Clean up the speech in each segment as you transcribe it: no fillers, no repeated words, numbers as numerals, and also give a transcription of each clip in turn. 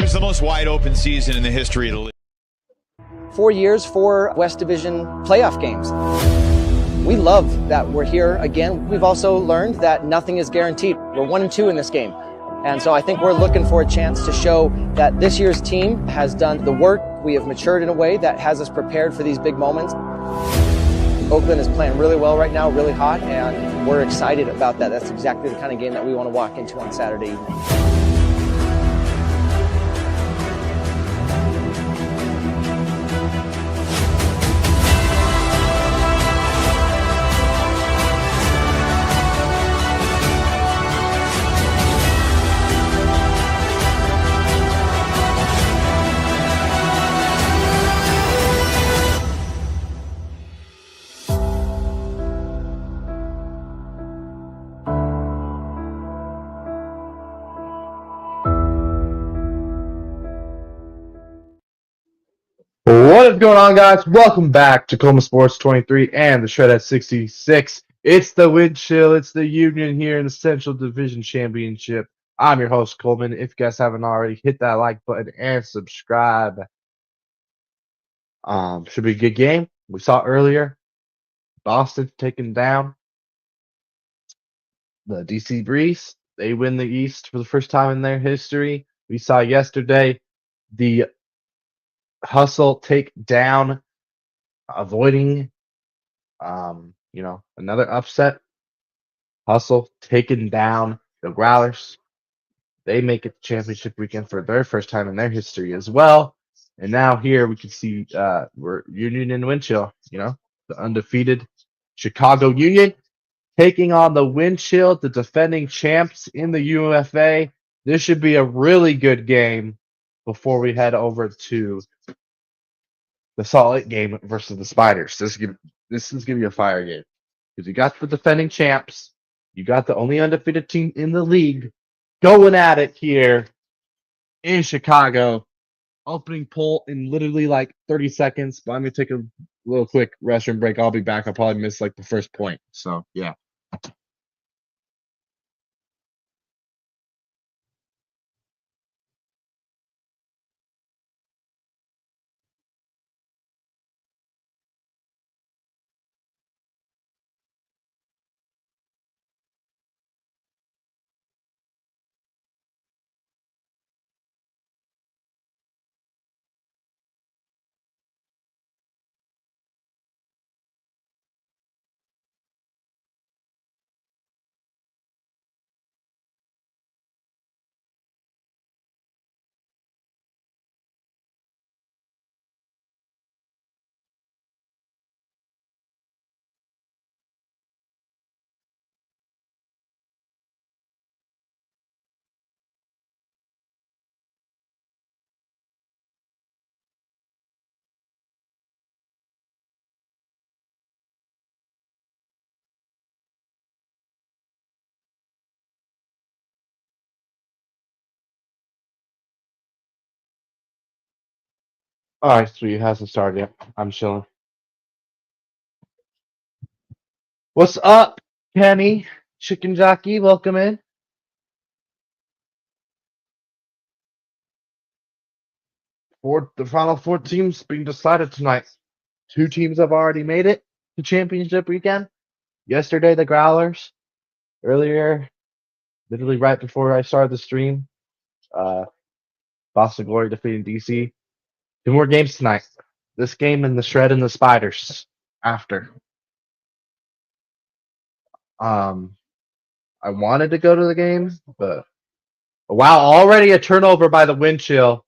was the most wide open season in the history of the league. 4 years, 4 West Division playoff games. We love that we're here again. We've also learned that nothing is guaranteed. We're 1-2 in this game. And so I think we're looking for a chance to show that this year's team has done the work. We have matured in a way that has us prepared for these big moments. Oakland is playing really well right now, really hot, and we're excited about that. That's exactly the kind of game that we want to walk into on Saturday evening. What is going on, guys? Welcome back to Tacoma Sports 23 and the Shred at 66. It's the Wind Chill. It's the Union here in the Central Division Championship. I'm your host, Coleman. If you guys haven't already, hit that like button and subscribe. Should be a good game. We saw earlier Boston taking down the DC Breeze. They win the East for the first time in their history. We saw yesterday the Hustle take down, avoiding, another upset. Hustle taking down the Growlers. They make it the championship weekend for their first time in their history as well. And now here we can see we're Union and Wind Chill, the undefeated Chicago Union taking on the Wind Chill, the defending champs in the UFA. This should be a really good game before we head over to the Salt Lake game versus the Spiders. This is gonna be a fire game because you got the defending champs, you got the only undefeated team in the league going at it here in Chicago. Opening poll in literally like 30 seconds. But I'm gonna take a little quick restroom break. I'll be back. I'll probably miss like the first point. So yeah. All right, sweet. It hasn't started yet. I'm chilling. What's up, Kenny? Chicken Jockey, welcome in. The final 4 teams being decided tonight. 2 teams have already made it to championship weekend. Yesterday, the Growlers. Earlier, literally right before I started the stream, Boston Glory defeating DC. 2 more games tonight. This game and the Shred and the Spiders after. I wanted to go to the game, but wow, already a turnover by the Wind Chill.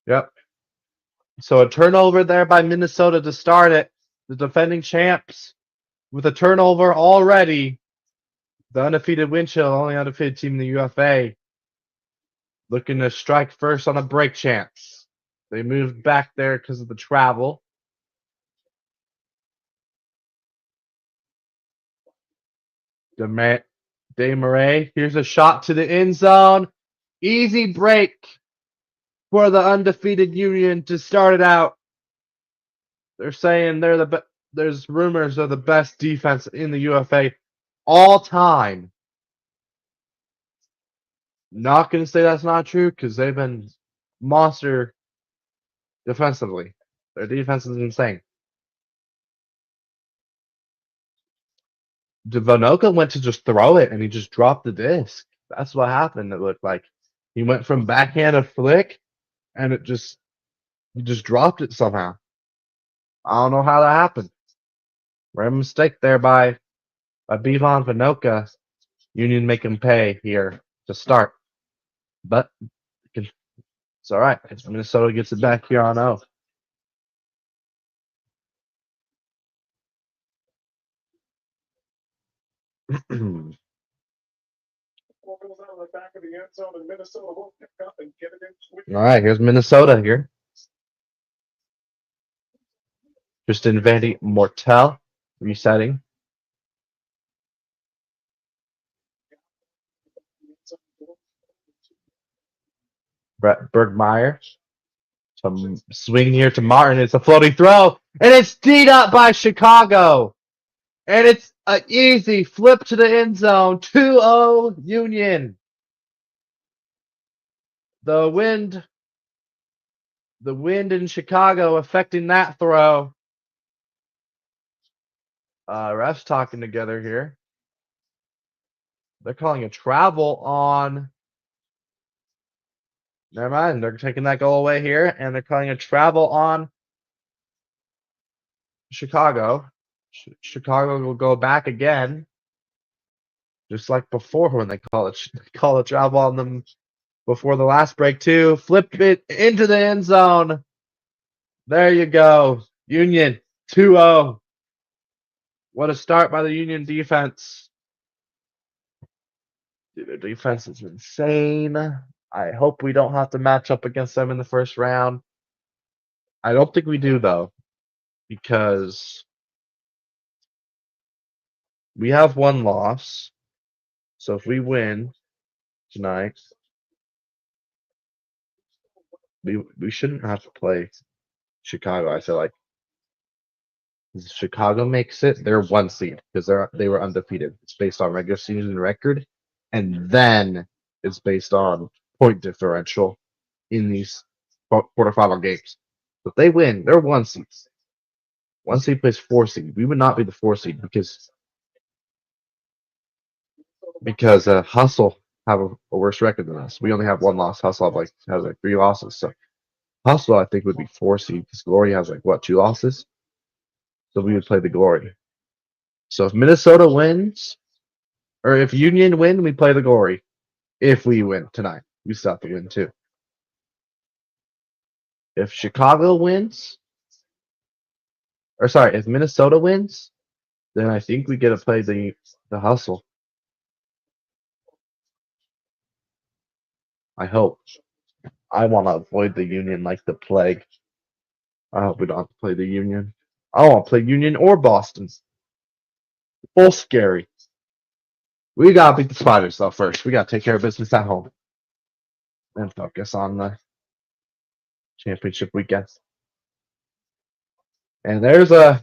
Yep. So a turnover there by Minnesota to start it. The defending champs with a turnover already. The undefeated Wind Chill, only undefeated team in the UFA, looking to strike first on a break chance. They moved back there because of the travel. Desmarais, here's a shot to the end zone. Easy break for the undefeated Union to start it out. They're saying they're there's rumors of the best defense in the UFA all time. Not going to say that's not true because they've been monster defensively. Their defense is insane. Vanoka went to just throw it and he just dropped the disc. That's what happened. It looked like he went from backhand to flick and he just dropped it somehow. I don't know how that happened. Rare mistake there by Bivon Vanoka. Union make him pay here to start. But it's all right. Minnesota gets it back here on O. All right, here's Minnesota here. Tristan Vandy Mortel resetting. Brett Bergmeyer. Some swing here to Martin. It's a floating throw. And it's teed up by Chicago. And it's an easy flip to the end zone. 2-0 Union. The wind in Chicago affecting that throw. Refs talking together here. They're calling a travel on. Never mind. They're taking that goal away here, and they're calling a travel on Chicago. Chicago will go back again, just like before when they call a travel on them before the last break too. Flip it into the end zone. There you go. Union 2-0. What a start by the Union defense. Dude, their defense is insane. I hope we don't have to match up against them in the first round. I don't think we do, though, because we have one loss. So if we win tonight, we shouldn't have to play Chicago. I feel like if Chicago makes it, they're one seed because they were undefeated. It's based on regular season record, and then it's based on point differential in these quarterfinal games. If they win, they're one seed. One seed plays 4 seed. We would not be the 4 seed because Hustle have a worse record than us. We only have one loss. Hustle has 3 losses. So Hustle, I think, would be 4 seed because Glory has 2 losses. So we would play the Glory. So if Minnesota wins, or if Union win, we play the Glory. If we win tonight, we still have to win too. If Chicago wins, if Minnesota wins, then I think we get to play the Hustle. I hope. I want to avoid the Union like the plague. I hope we don't have to play the Union. I don't want to play Union or Boston. Both scary. We got to beat the Spiders, though, first. We got to take care of business at home. And focus on the championship weekend. And there's a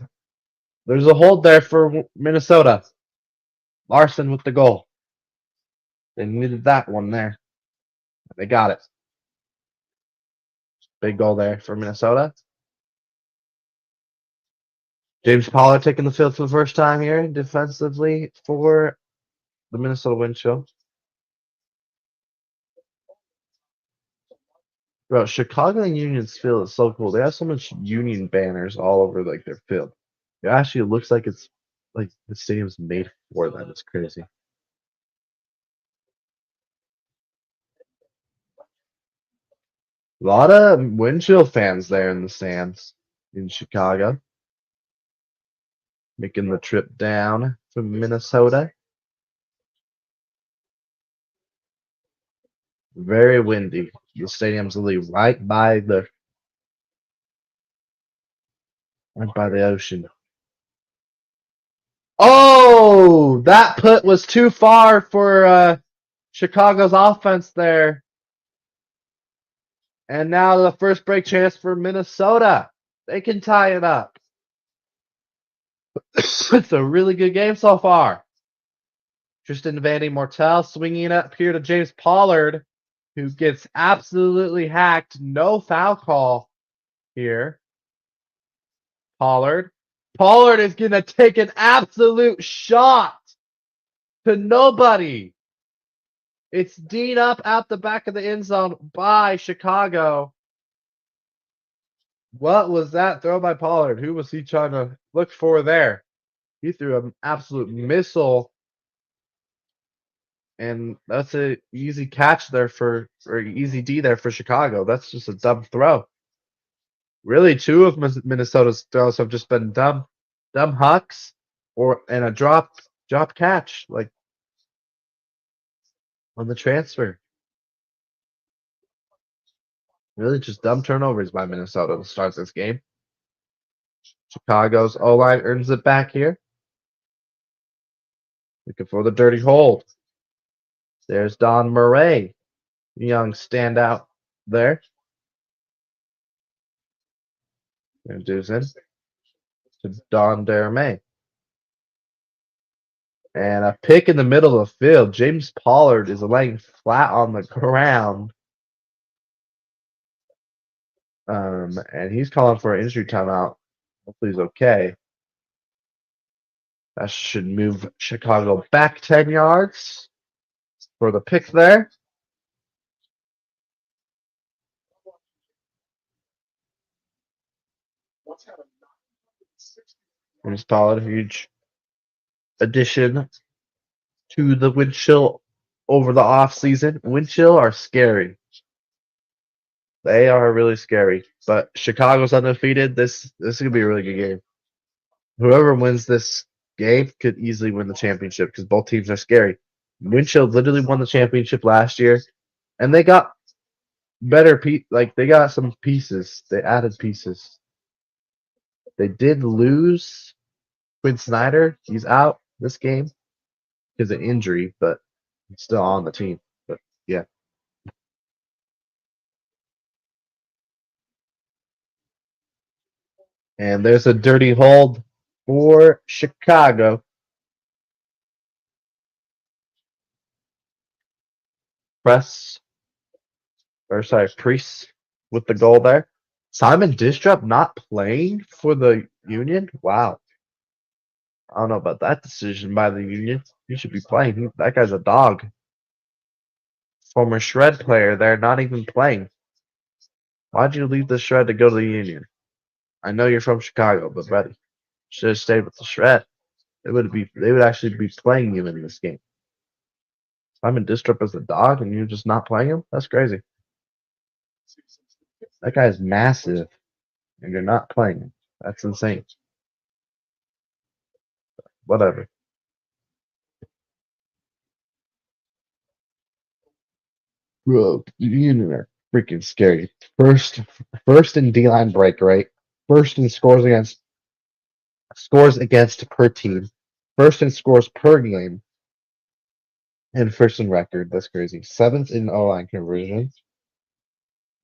hold there for Minnesota. Larson with the goal. They needed that one there. They got it. Big goal there for Minnesota. James Pollard taking the field for the first time here defensively for the Minnesota Wind Chill. Bro, Chicago and Union's field is so cool. They have so much Union banners all over their field. It actually looks like it's like the stadium's made for them. It's crazy. A lot of Wind Chill fans there in the stands in Chicago. Making the trip down from Minnesota. Very windy. The stadium's literally right by the ocean. Oh, that put was too far for Chicago's offense there. And now the first break chance for Minnesota. They can tie it up. It's a really good game so far. Tristan Vandy Mortel swinging it up here to James Pollard, who gets absolutely hacked. No foul call here. Pollard. Pollard is going to take an absolute shot to nobody. It's Dean up out the back of the end zone by Chicago. What was that throw by Pollard? Who was he trying to look for there? He threw an absolute missile. And that's an easy catch there or easy D there for Chicago. That's just a dumb throw. Really, two of Minnesota's throws have just been dumb hucks and a drop catch, like on the transfer. Really just dumb turnovers by Minnesota to start this game. Chicago's O-line earns it back here. Looking for the dirty hold. There's Don Murray, young standout there. Introducing to Don Dermay. And a pick in the middle of the field. James Pollard is laying flat on the ground. And he's calling for an injury timeout. Hopefully he's okay. That should move Chicago back 10 yards for the pick there. James Pollard, huge addition to the wind chill over the off season. Wind chill are scary. They are really scary. But Chicago's undefeated. This is gonna be a really good game. Whoever wins this game could easily win the championship because both teams are scary. Wind chill literally won the championship last year, and they got better they got some pieces. They added pieces. They did lose Quinn Snyder. He's out this game because of injury, but he's still on the team. But yeah. And there's a dirty hold for Chicago. Priest with the goal there. Simon Distrup not playing for the Union? Wow. I don't know about that decision by the Union. He should be playing. That guy's a dog. Former Shred player there, not even playing. Why'd you leave the Shred to go to the Union? I know you're from Chicago, but buddy, should have stayed with the Shred. They would actually be playing you in this game. Simon Distrup as a dog and you're just not playing him? That's crazy. That guy's massive and you're not playing him. That's insane. Whatever. Bro, Union are freaking scary. First in D-line break rate. First in scores against per team. First in scores per game. And first in record. That's crazy. 7th in O-line conversion,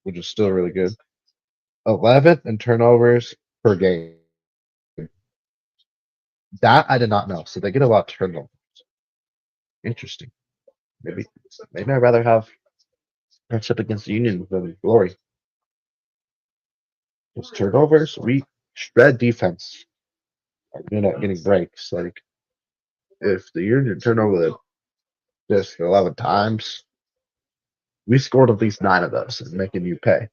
which is still really good. 11th in turnovers per game. That I did not know. So they get a lot of turnovers. Interesting. Maybe I'd rather have matchup against the Union than Glory. Just turnovers, we Shred defense are good at getting breaks. Like if the Union turn over just 11 times, we scored at least 9 of those and making you pay.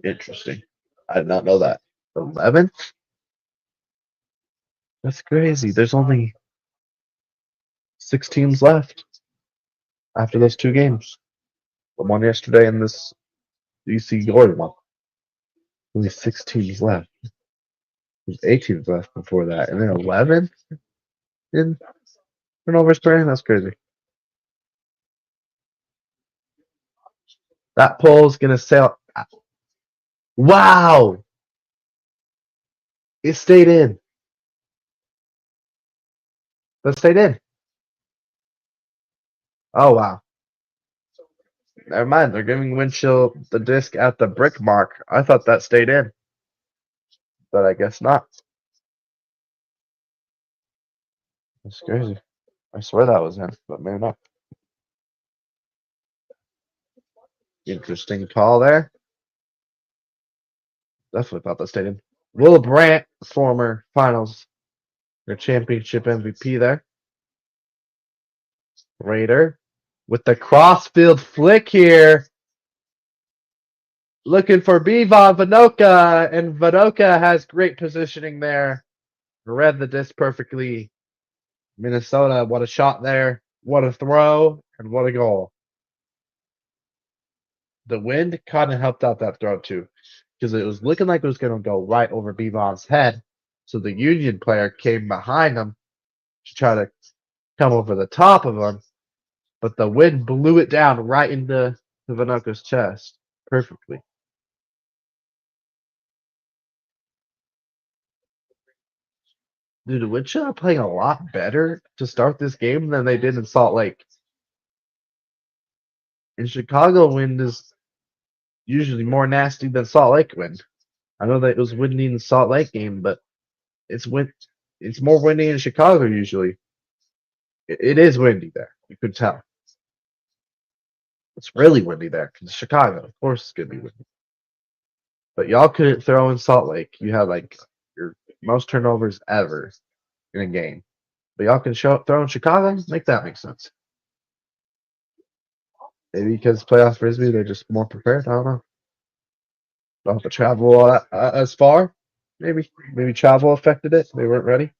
Interesting. I did not know that. 11? That's crazy. There's only 6 teams left after those 2 games. The one yesterday and this DC Glory one. Only 6 teams left. There's 8 teams left before that. And then 11 in turnovers per game? That's crazy. That poll is going to sail. Wow! It stayed in. That stayed in. Oh, wow. Never mind. They're giving Winchell the disc at the brick mark. I thought that stayed in, but I guess not. That's crazy. I swear that was in, but maybe not. Interesting call there. Definitely thought that stayed in. Will Brandt, former finals, their championship MVP there. Raider with the crossfield flick here. Looking for Bivon Vanoka, and Vanoka has great positioning there. Read the disc perfectly. Minnesota, what a shot there. What a throw, and what a goal. The wind kind of helped out that throw too, because it was looking like it was going to go right over Bivon's head. So the Union player came behind him to try to come over the top of him, but the wind blew it down right into Vanoka's chest perfectly. Dude, the Winchell are playing a lot better to start this game than they did in Salt Lake. In Chicago, wind is usually more nasty than Salt Lake wind. I know that it was windy in the Salt Lake game, but it's more windy in Chicago usually. It is windy there. You could tell. It's really windy there because Chicago, of course, it's gonna be windy. But y'all couldn't throw in Salt Lake. You had like your most turnovers ever in a game. But y'all can throw in Chicago. Make that make sense. Maybe because playoff frisbee, they're just more prepared. I don't know. Don't have to travel as far. Maybe travel affected it. They weren't ready.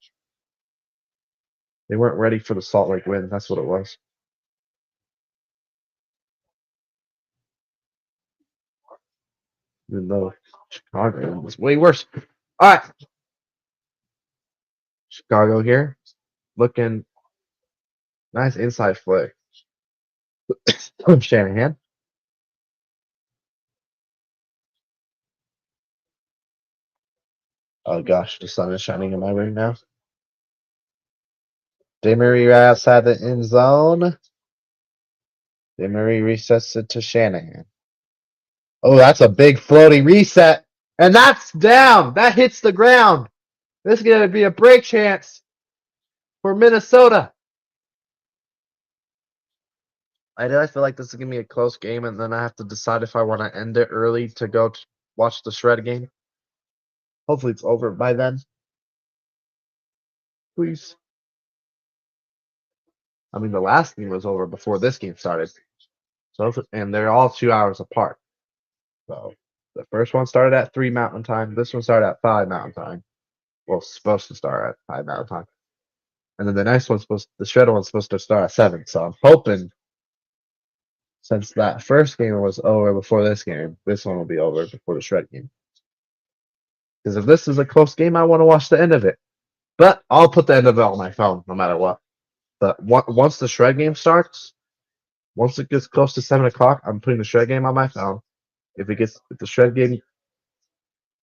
They weren't ready for the Salt Lake wind. That's what it was. Even though Chicago was way worse. All right. Chicago here. Looking nice inside flick. Shanahan. Oh gosh, the sun is shining in my room now. Demery right outside the end zone. Demery resets it to Shanahan. Oh, that's a big floaty reset. And that's down. That hits the ground. This is going to be a break chance for Minnesota. I feel like this is going to be a close game, and then I have to decide if I want to end it early to go watch the Shred game. Hopefully it's over by then. Please. I mean, the last game was over before this game started. So, and they're all 2 hours apart. So the first one started at 3 Mountain Time. This one started at 5 Mountain Time. Well, supposed to start at 5 Mountain Time. And then the next one's the Shredder one's supposed to start at 7. So I'm hoping, since that first game was over before this game, this one will be over before the Shred game. Because if this is a close game, I want to watch the end of it. But I'll put the end of it on my phone, no matter what. But once the Shred game starts, once it gets close to 7 o'clock, I'm putting the Shred game on my phone. If the Shred game,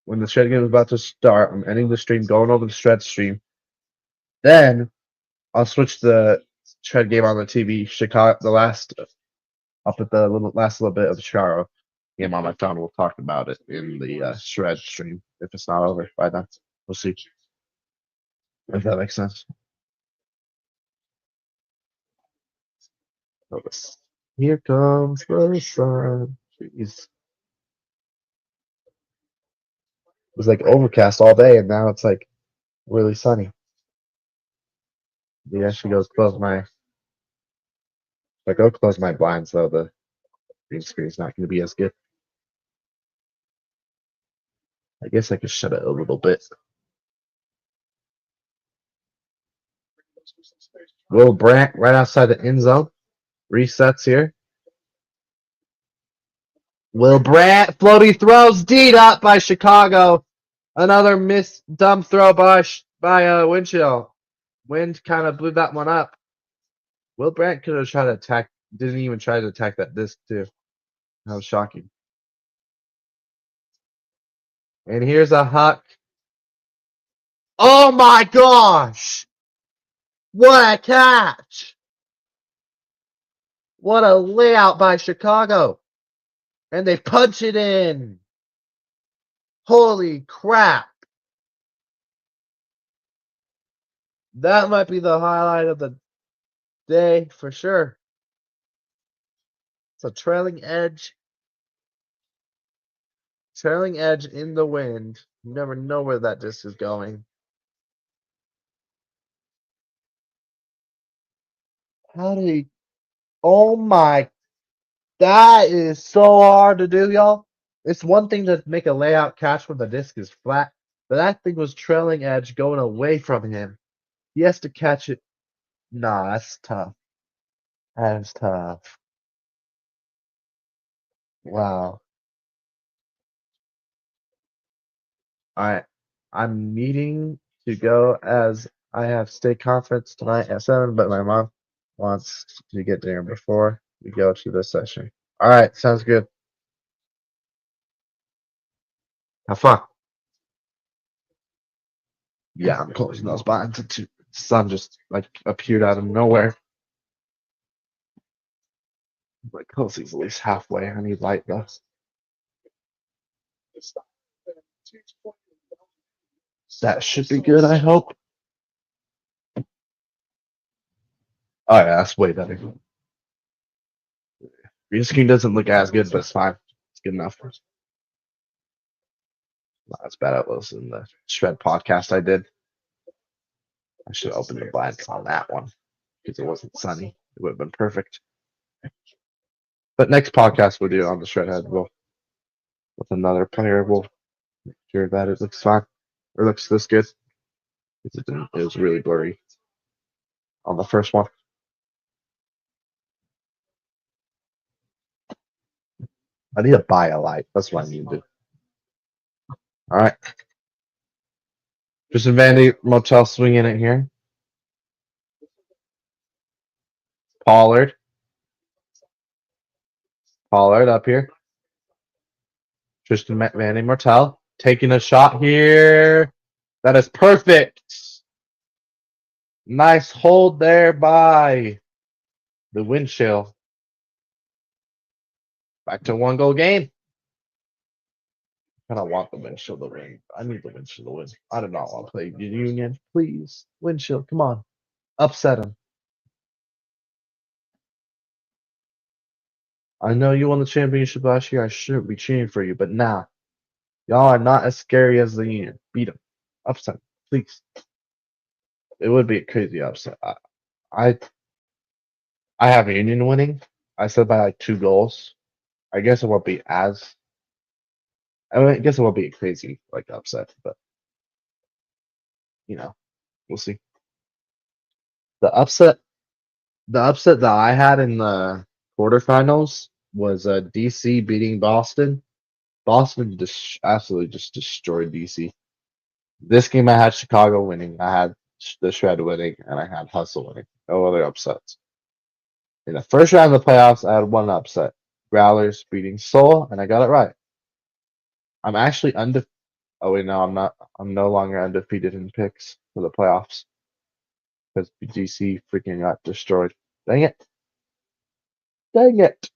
when the Shred game is about to start, I'm ending the stream, going over the Shred stream. Then I'll switch the Shred game on the TV. Chicago, I'll put the last little bit of the Chicago game on my phone. We'll talk about it in the Shred stream if it's not over by then. We'll see if that makes sense. Notice. Here comes the sun. Jeez. It was like overcast all day, and now it's like really sunny. Maybe I should go close my. If I go close my blinds, though, the green screen is not going to be as good. I guess I could shut it a little bit. Will Brandt right outside the end zone. Resets here. Will Brandt floaty throws D'd up by Chicago. Another dumb throw by Winchell. Wind kind of blew that one up. Will Brandt could have tried to attack. Didn't even try to attack that disc too. That was shocking. And here's a Huck. Oh my gosh! What a catch! What a layout by Chicago. And they punch it in. Holy crap. That might be the highlight of the day for sure. It's a trailing edge. Trailing edge in the wind. You never know where that disc is going. How did he? Oh my. That is so hard to do, y'all. It's one thing to make a layout catch when the disc is flat, but that thing was trailing edge going away from him. He has to catch it. Nah, that's tough. That is tough. Wow. Alright. I'm needing to go as I have state conference tonight at 7, but my mom wants to get there before we go to this session. Alright, sounds good. Have fun. Yeah, I'm closing those blinds. The sun just like appeared out of nowhere. Like close these at least halfway. I need light though. That should be good, I hope. Oh yeah, that's way better. Green screen doesn't look as good, but it's fine. It's good enough. Not as bad as it was in the Shred podcast I did. I should have opened the blinds on that one because it wasn't sunny. It would have been perfect. But next podcast we'll do on the Shredhead, we'll with another player, we'll make sure that it looks fine or looks this good. It was really blurry on the first one. I need to buy a light. That's what I need to do. All right. Tristan Vandy Motel swinging it here. Pollard. Pollard up here. Tristan Vandy Martell taking a shot here. That is perfect. Nice hold there by the wind chill. Back to 1-goal game. I don't want the wind chill to win. I need the wind chill to win. I do not want to play Union. Please. Wind chill. Come on. Upset him. I know you won the championship last year. I shouldn't be cheering for you, but now y'all are not as scary as the Union. Beat them. Upset. Please. It would be a crazy upset. I have Union winning. I said by like 2 goals. I guess it won't be as. I guess it won't be a crazy like upset, but we'll see. The upset, that I had in the quarterfinals was DC beating Boston. Boston just absolutely just destroyed DC. This game I had Chicago winning. I had the Shred winning, and I had Hustle winning. No other upsets. In the first round of the playoffs, I had one upset. Growlers beating Seoul, and I got it right. I'm actually undefeated. Oh wait, no, I'm not. I'm no longer undefeated in picks for the playoffs because DC freaking got destroyed. Dang it! Dang it!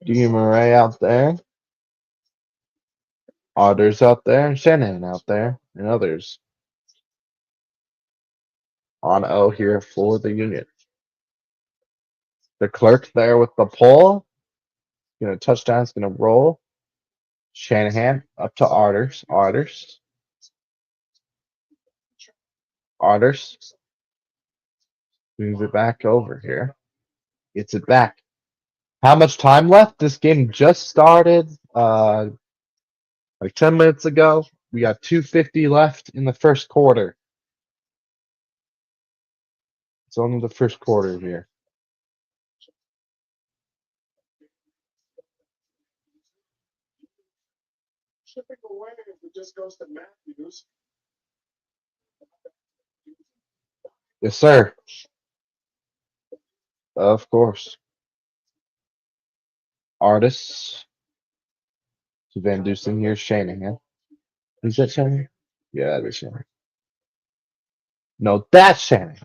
Dean Murray out there, Otters out there, and Shanahan out there, and others on O here for the Union. The clerk there with the pole. Gonna touchdown. It's gonna roll. Shanahan up to Arters. Arters moves it back over here. Gets it back. How much time left? This game just started like 10 minutes ago. We got 2:50 left in the first quarter. It's only the first quarter here. Yes, sir. Of course. Artists. So Van Dusen here, Shanahan. Is that Shanahan? Yeah, that is Shanahan. No, that's Shanahan.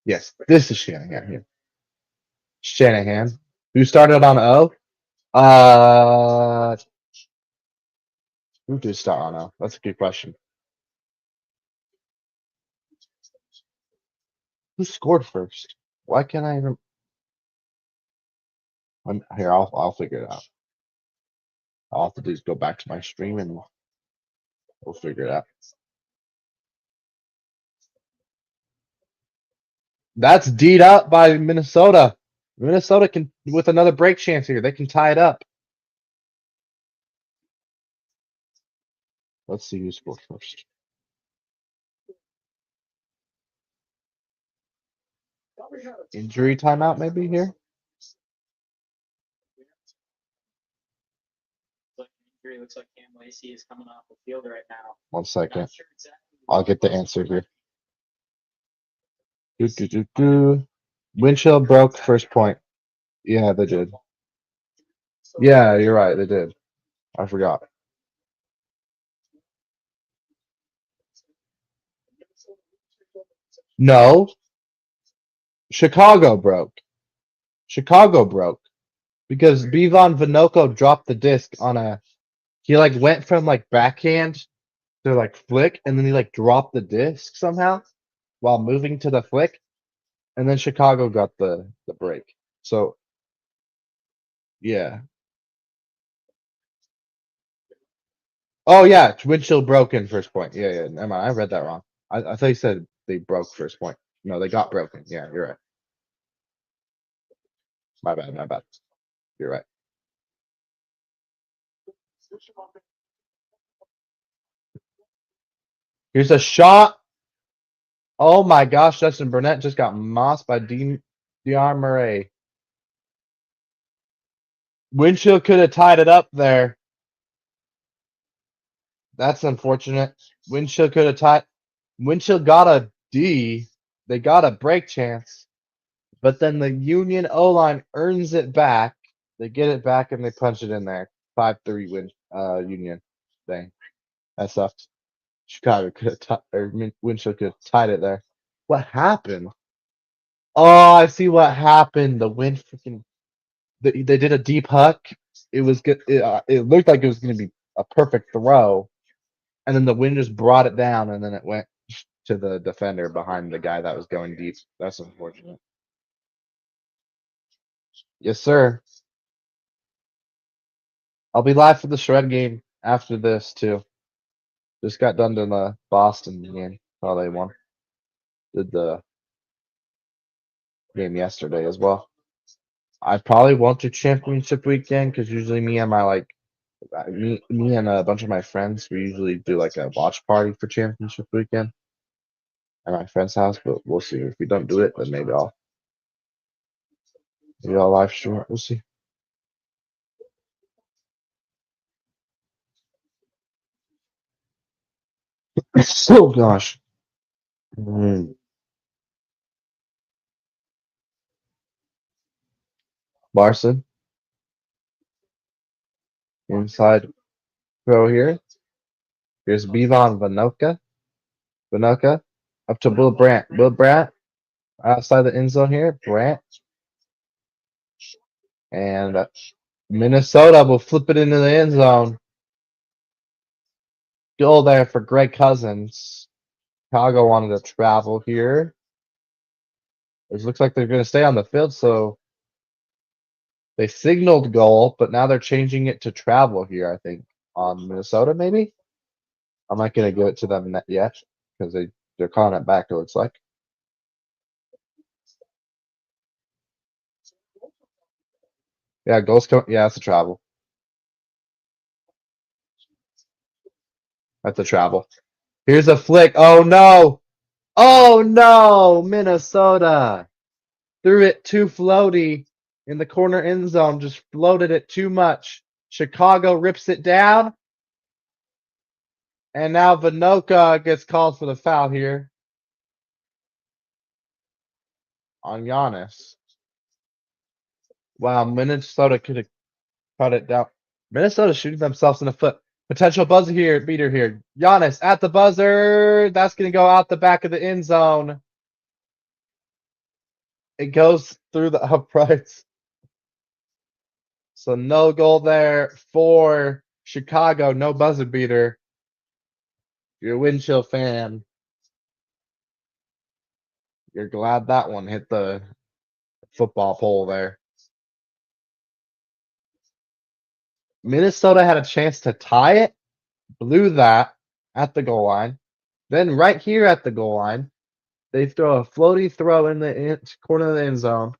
Yes, this is Shanahan here. Shanahan. Who started on O? Uh, who did start on O? That's a good question. Who scored first? Why can't I even? Here, I'll figure it out. All I have to do is go back to my stream and we'll figure it out. That's D'd up by Minnesota. Minnesota can, with another break chance here, they can tie it up. Let's see who scored first. Injury timeout maybe here. Looks like Cam Lacey is coming off the field right now. 1 second. I'll get the answer here. Windshield broke first point. Yeah, they did. Yeah, you're right. They did. I forgot. No. Chicago broke. Chicago broke because Bivon Vinoco dropped the disc on a. He like went from like backhand to like flick, and then he like dropped the disc somehow while moving to the flick, and then Chicago got the break. So yeah. Oh yeah, windshield broken first point. Yeah, never mind. I read that wrong. I thought you said they broke first point. No, they got broken. Yeah, you're right. My bad. You're right. Here's a shot. Oh my gosh, Justin Burnett just got mossed by Dion Murray. Windshield could have tied it up there. That's unfortunate. Windshield could have tied. Windshield got a D. They got a break chance. But then the Union O-line earns it back. They get it back and they punch it in there. 5-3 win Union. Dang. That sucks. Chicago could have Windshield could have tied it there. What happened? Oh, I see what happened. The wind freaking they did a deep huck. It was good. It looked like it was going to be a perfect throw, and then the wind just brought it down, and then it went to the defender behind the guy that was going deep. That's unfortunate. Yes, sir. I'll be live for the Shred game after this too. Just got done doing the Boston game. Oh, they won. Did the game yesterday as well. I probably won't do championship weekend because usually me and a bunch of my friends, we usually do like a watch party for championship weekend at my friend's house. But we'll see. If we don't do it, then maybe I'll live stream it. We'll see. Oh gosh. Larson. Inside throw here. Here's Bivon Vinoca up to Will Brandt. Will Brandt outside the end zone here. Brandt. And Minnesota will flip it into the end zone. Goal there for Greg Cousins. Chicago wanted to travel here. It looks like they're going to stay on the field, so they signaled goal, but now they're changing it to travel here, I think, on Minnesota, maybe? I'm not going to give it to them yet because they're calling it back, it looks like. Yeah, goals come. Yeah, it's a travel. That's a travel. Here's a flick. Oh, no. Oh, no. Minnesota threw it too floaty in the corner end zone. Just floated it too much. Chicago rips it down. And now Vinoca gets called for the foul here. on Giannis. Wow, Minnesota could have cut it down. Minnesota shooting themselves in the foot. Potential buzzer here, beater here. Giannis at the buzzer. That's going to go out the back of the end zone. It goes through the uprights. So no goal there for Chicago. No buzzer beater. If you're a wind chill fan, you're glad that one hit the football pole there. Minnesota had a chance to tie it, blew that at the goal line. Then right here at the goal line, they throw a floaty throw in the corner of the end zone,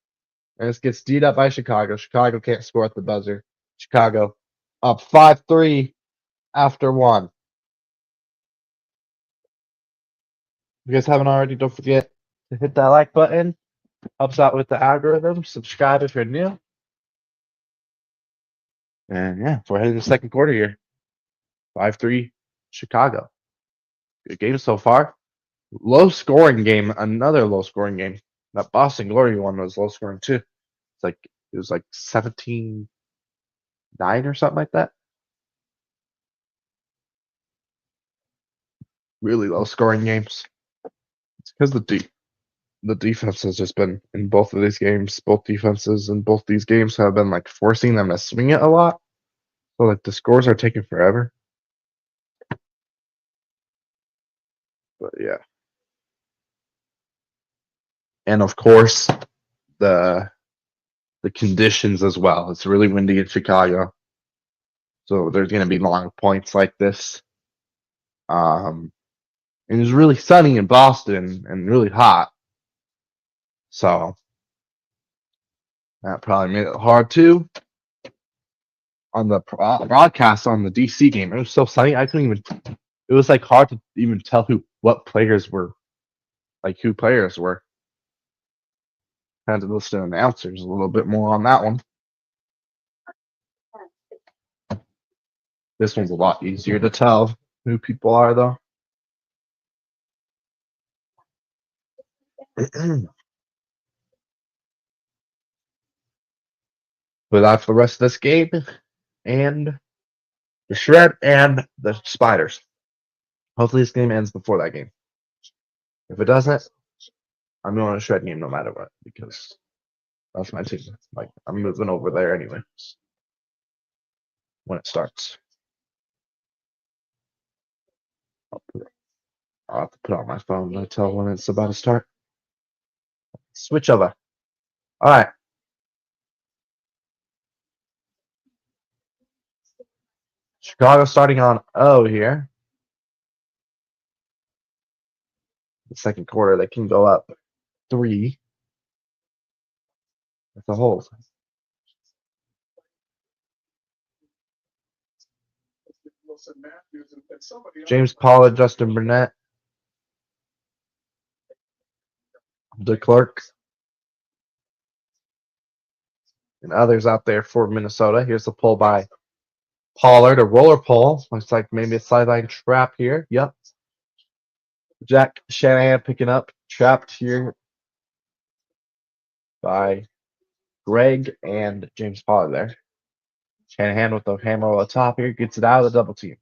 and it gets D'd up by Chicago. Chicago can't score at the buzzer. Chicago up 5-3 after one. If you guys haven't already, don't forget to hit that like button. Helps out with the algorithm. Subscribe if you're new. And yeah, we're heading to the second quarter here. 5-3 Chicago. Good game so far. Low scoring game. Another low scoring game. That Boston Glory one was low scoring too. It was like 17-9 or something like that. Really low scoring games. It's because the defense has just been in both of these games. Both defenses in both these games have been like forcing them to swing it a lot. So like the scores are taking forever. But yeah. And of course, the conditions as well. It's really windy in Chicago. So there's gonna be long points like this. And it's really sunny in Boston and really hot. So that probably made it hard too. On the broadcast on the DC game, it was so sunny I couldn't even. It was like hard to even tell what players were, like who players were. Had to listen to announcers a little bit more on that one. This one's a lot easier to tell who people are though. But that's the rest of this game and the Shred and the Spiders. Hopefully this game ends before that game. If it doesn't, I'm going to Shred game no matter what because that's my team. Like I'm moving over there anyway when it starts. I'll have to put on my phone to tell when it's about to start. Switch over. All right. Chicago starting on O here. The second quarter, they can go up 3. That's a hold. James Pollard, Justin Burnett, De Klerk, and others out there for Minnesota. Here's the pull by Pollard, a roller pull. Looks like maybe a sideline trap here. Yep. Jack Shanahan picking up, trapped here by Greg and James Pollard there. Shanahan with the hammer on the top here, gets it out of the double team.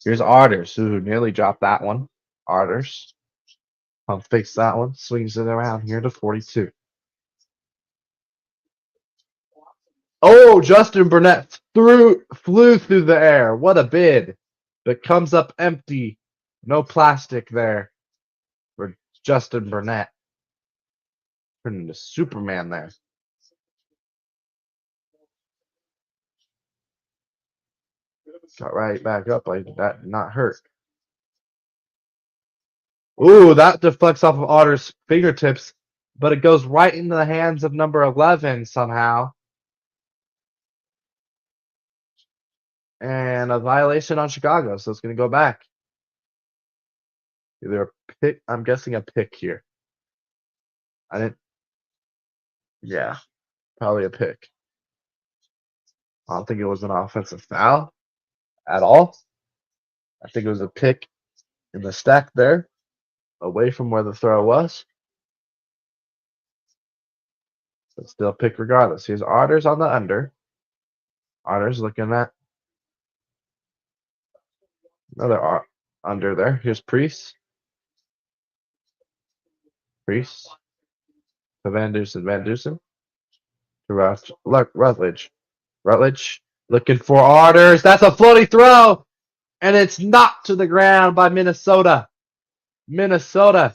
Here's Arders, who nearly dropped that one. Arders. Pump fakes that one, swings it around here to 42. Oh, Justin Burnett flew through the air. What a bid. But comes up empty. No plastic there for Justin Burnett. Turned into Superman there. Got right back up like that, not hurt. Ooh, that deflects off of Otter's fingertips, but it goes right into the hands of number 11 somehow. And a violation on Chicago, so it's going to go back. Either a pick, I'm guessing a pick here. Yeah, probably a pick. I don't think it was an offensive foul at all. I think it was a pick in the stack there, away from where the throw was. But still pick regardless. Here's Arders on the under. Arders looking at another under there. Here's Priest. Priest. To Van Dusen. Van Dusen. To Rutledge. Rutledge looking for Arders. That's a floaty throw. And it's knocked to the ground by Minnesota. Minnesota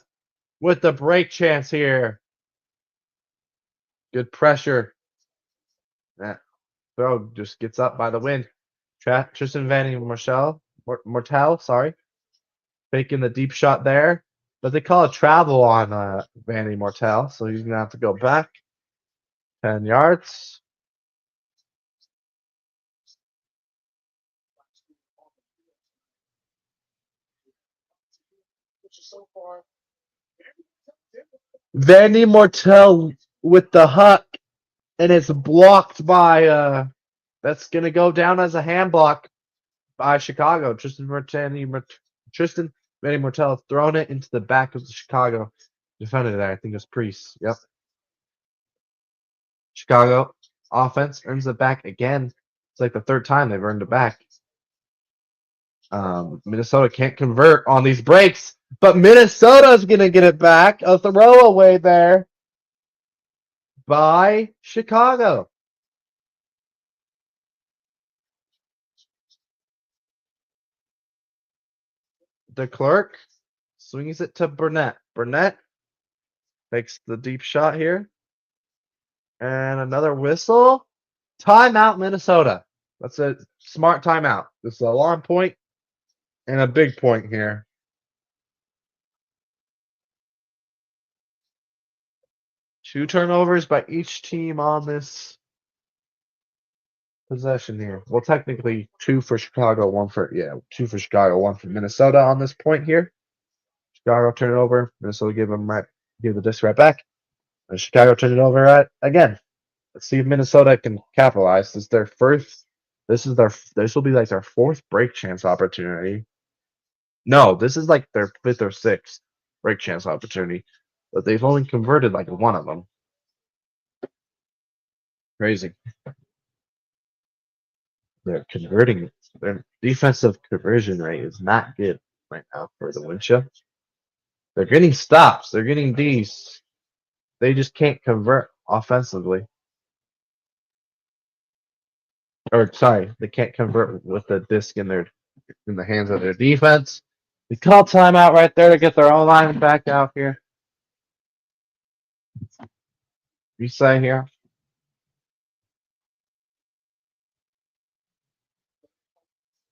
with the break chance here. Good pressure. That throw just gets up by the wind. Tristan Vanny Mortel, sorry. Faking the deep shot there. But they call it travel on Vanny Mortel, so he's going to have to go back. 10 yards. Vanny Mortel with the huck, and it's blocked by that's gonna go down as a hand block by Chicago. Tristan Vanny Mortel thrown it into the back of the Chicago defender there. I think it was Priest. Yep. Chicago offense earns it back again. It's like the third time they've earned it back. Minnesota can't convert on these breaks, but Minnesota's gonna get it back. A throwaway there by Chicago. DeClercq swings it to Burnett. Burnett takes the deep shot here. And another whistle. Timeout, Minnesota. That's a smart timeout. This is a long point and a big point here. Two turnovers by each team on this possession here. Well, technically two for Chicago, two for Chicago, one for Minnesota on this point here. Chicago turn it over. Minnesota give the disc right back. And Chicago turn it over again. Let's see if Minnesota can capitalize. This will be like their fourth break chance opportunity. No, this is like their fifth or sixth break chance opportunity. But they've only converted like one of them. Crazy. They're converting. Their defensive conversion rate is not good right now for the Windshield. They're getting stops. They're getting Ds. They just can't convert offensively. Or sorry, they can't convert with the disc in the hands of their defense. They call timeout right there to get their own line back out here. Reset here.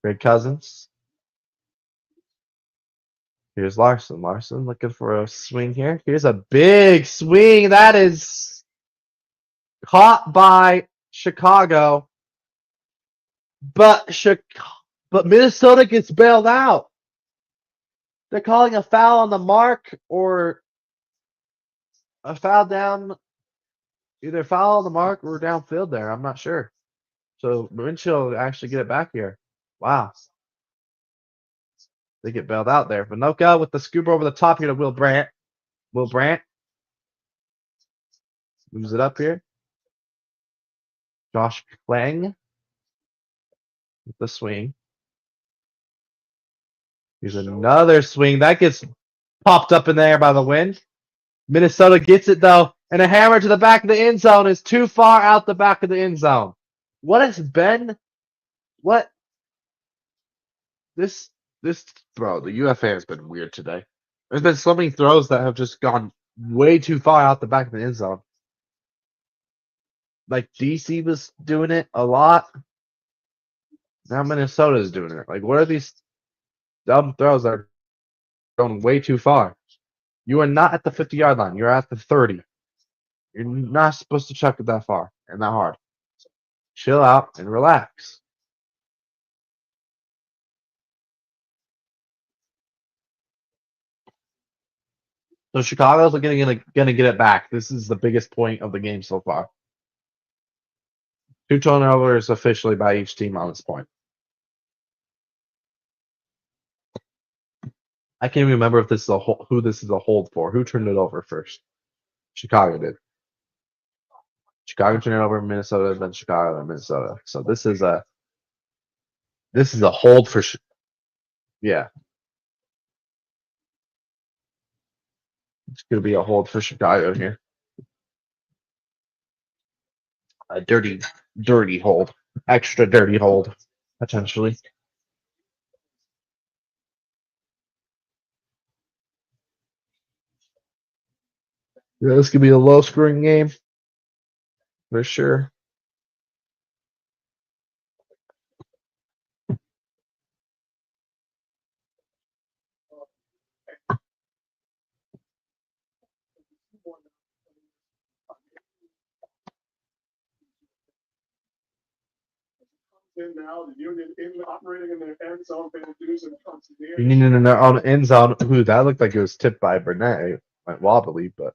Greg Cousins. Here's Larson. Larson looking for a swing here. Here's a big swing. That is caught by Chicago. But Minnesota gets bailed out. They're calling a foul on the mark or a foul down, either foul on the mark or downfield there. I'm not sure. So Winchell actually get it back here. Wow. They get bailed out there. Vinoka with the scoop over the top here to Will Brandt. Will Brandt moves it up here. Josh Klang with the swing. Here's another swing. That gets popped up in the air by the wind. Minnesota gets it, though. And a hammer to the back of the end zone is too far out the back of the end zone. What has been? What? Bro, the UFA has been weird today. There's been so many throws that have just gone way too far out the back of the end zone. Like DC was doing it a lot. Now Minnesota is doing it. Like, what are these dumb throws that are going way too far? You are not at the 50-yard line. You're at the 30. You're not supposed to chuck it that far and that hard. Chill out and relax. So Chicago's gonna get it back. This is the biggest point of the game so far. 2 turnovers officially by each team on this point. I can't even remember if this is who this is a hold for. Who turned it over first? Chicago did. Chicago turned it over Minnesota, then Chicago, then Minnesota. So this is a hold for yeah. It's gonna be a hold for Chicago here. A dirty hold, extra dirty hold, potentially. Yeah, this could be a low scoring game for sure. Now the Union operating in their end zone, they will do some Union in their own end zone. Ooh, that looked like it was tipped by Burnett. It went wobbly, but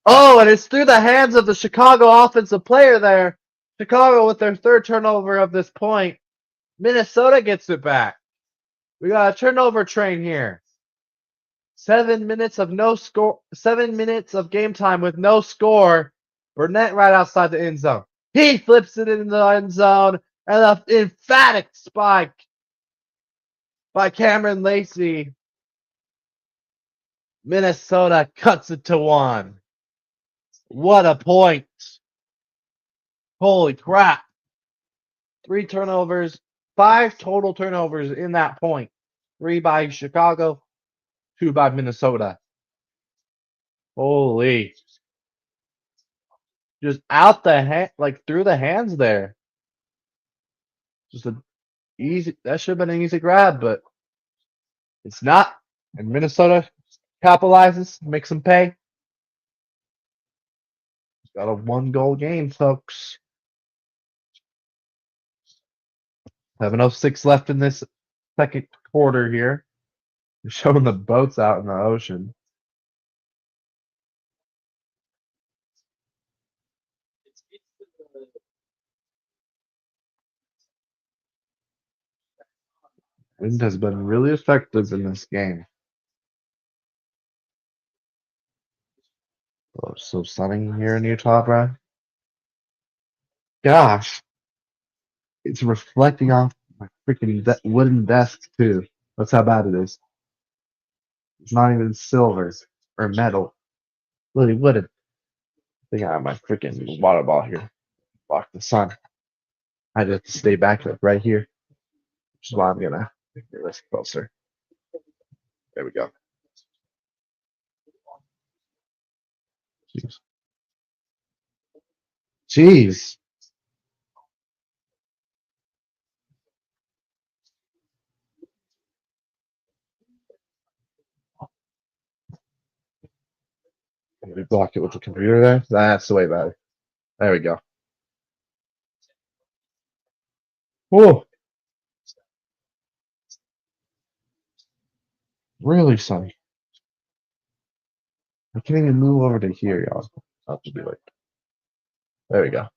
oh, and it's through the hands of the Chicago offensive player there. Chicago with their third turnover of this point. Minnesota gets it back. We got a turnover train here. 7 minutes of no score. 7 minutes of game time with no score. Burnett right outside the end zone. He flips it in the end zone. And an emphatic spike by Cameron Lacey. Minnesota cuts it to 1. What a point. Holy crap. 3 turnovers, 5 total turnovers in that point. 3 by Chicago, 2 by Minnesota. Holy. Just out the hand, like through the hands there. Just a easy, that should have been an easy grab, but it's not. And Minnesota capitalizes, makes them pay. Got a 1-goal game, folks. 7:06 left in this second quarter here. They're showing the boats out in the ocean. Wind has been really effective in this game. Oh, so sunny here in Utah, bro. Gosh. It's reflecting off my freaking wooden desk, too. That's how bad it is. It's not even silver or metal. Literally wooden. I think I have my freaking water ball here. Block the sun. I just have to stay back like right here. Which is why I'm gonna make this closer. There we go. Jeez. Jeez. Can we block it with the computer there? That's the way better. There we go. Whoa. Really sunny. I can't even move over to here, y'all. I'll have to be like, there we go.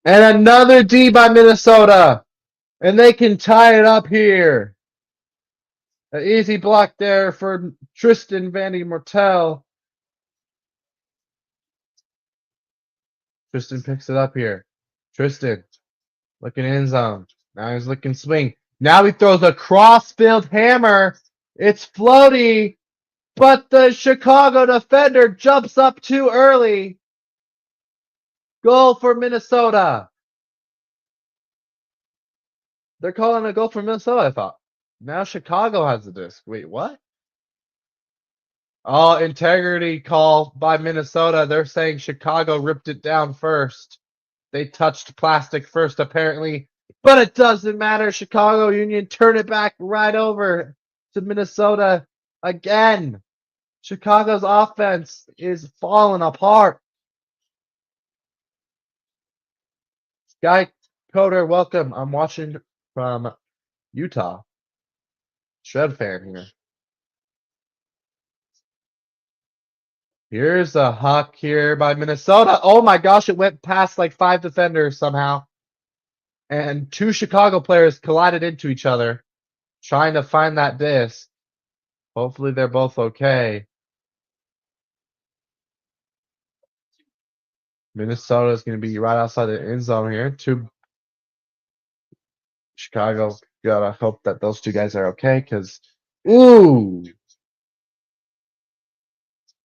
And another D by Minnesota. And they can tie it up here. An easy block there for Tristan Vandy Mortel. Tristan picks it up here. Tristan looking end zone. Now he's looking swing. Now he throws a cross-field hammer. It's floaty, but the Chicago defender jumps up too early. Goal for Minnesota. They're calling a goal for Minnesota, I thought. Now Chicago has the disc. Wait, what? Oh, integrity call by Minnesota. They're saying Chicago ripped it down first. They touched plastic first, apparently. But it doesn't matter. Chicago Union turn it back right over to Minnesota again. Chicago's offense is falling apart. Sky Coder, welcome. I'm watching from Utah. Shred fan here. Here's a huck here by Minnesota. Oh my gosh, it went past like 5 defenders somehow. and two Chicago players collided into each other, trying to find that disc. Hopefully, they're both okay. Minnesota is going to be right outside the end zone here. Chicago, gotta hope that those two guys are okay because, ooh,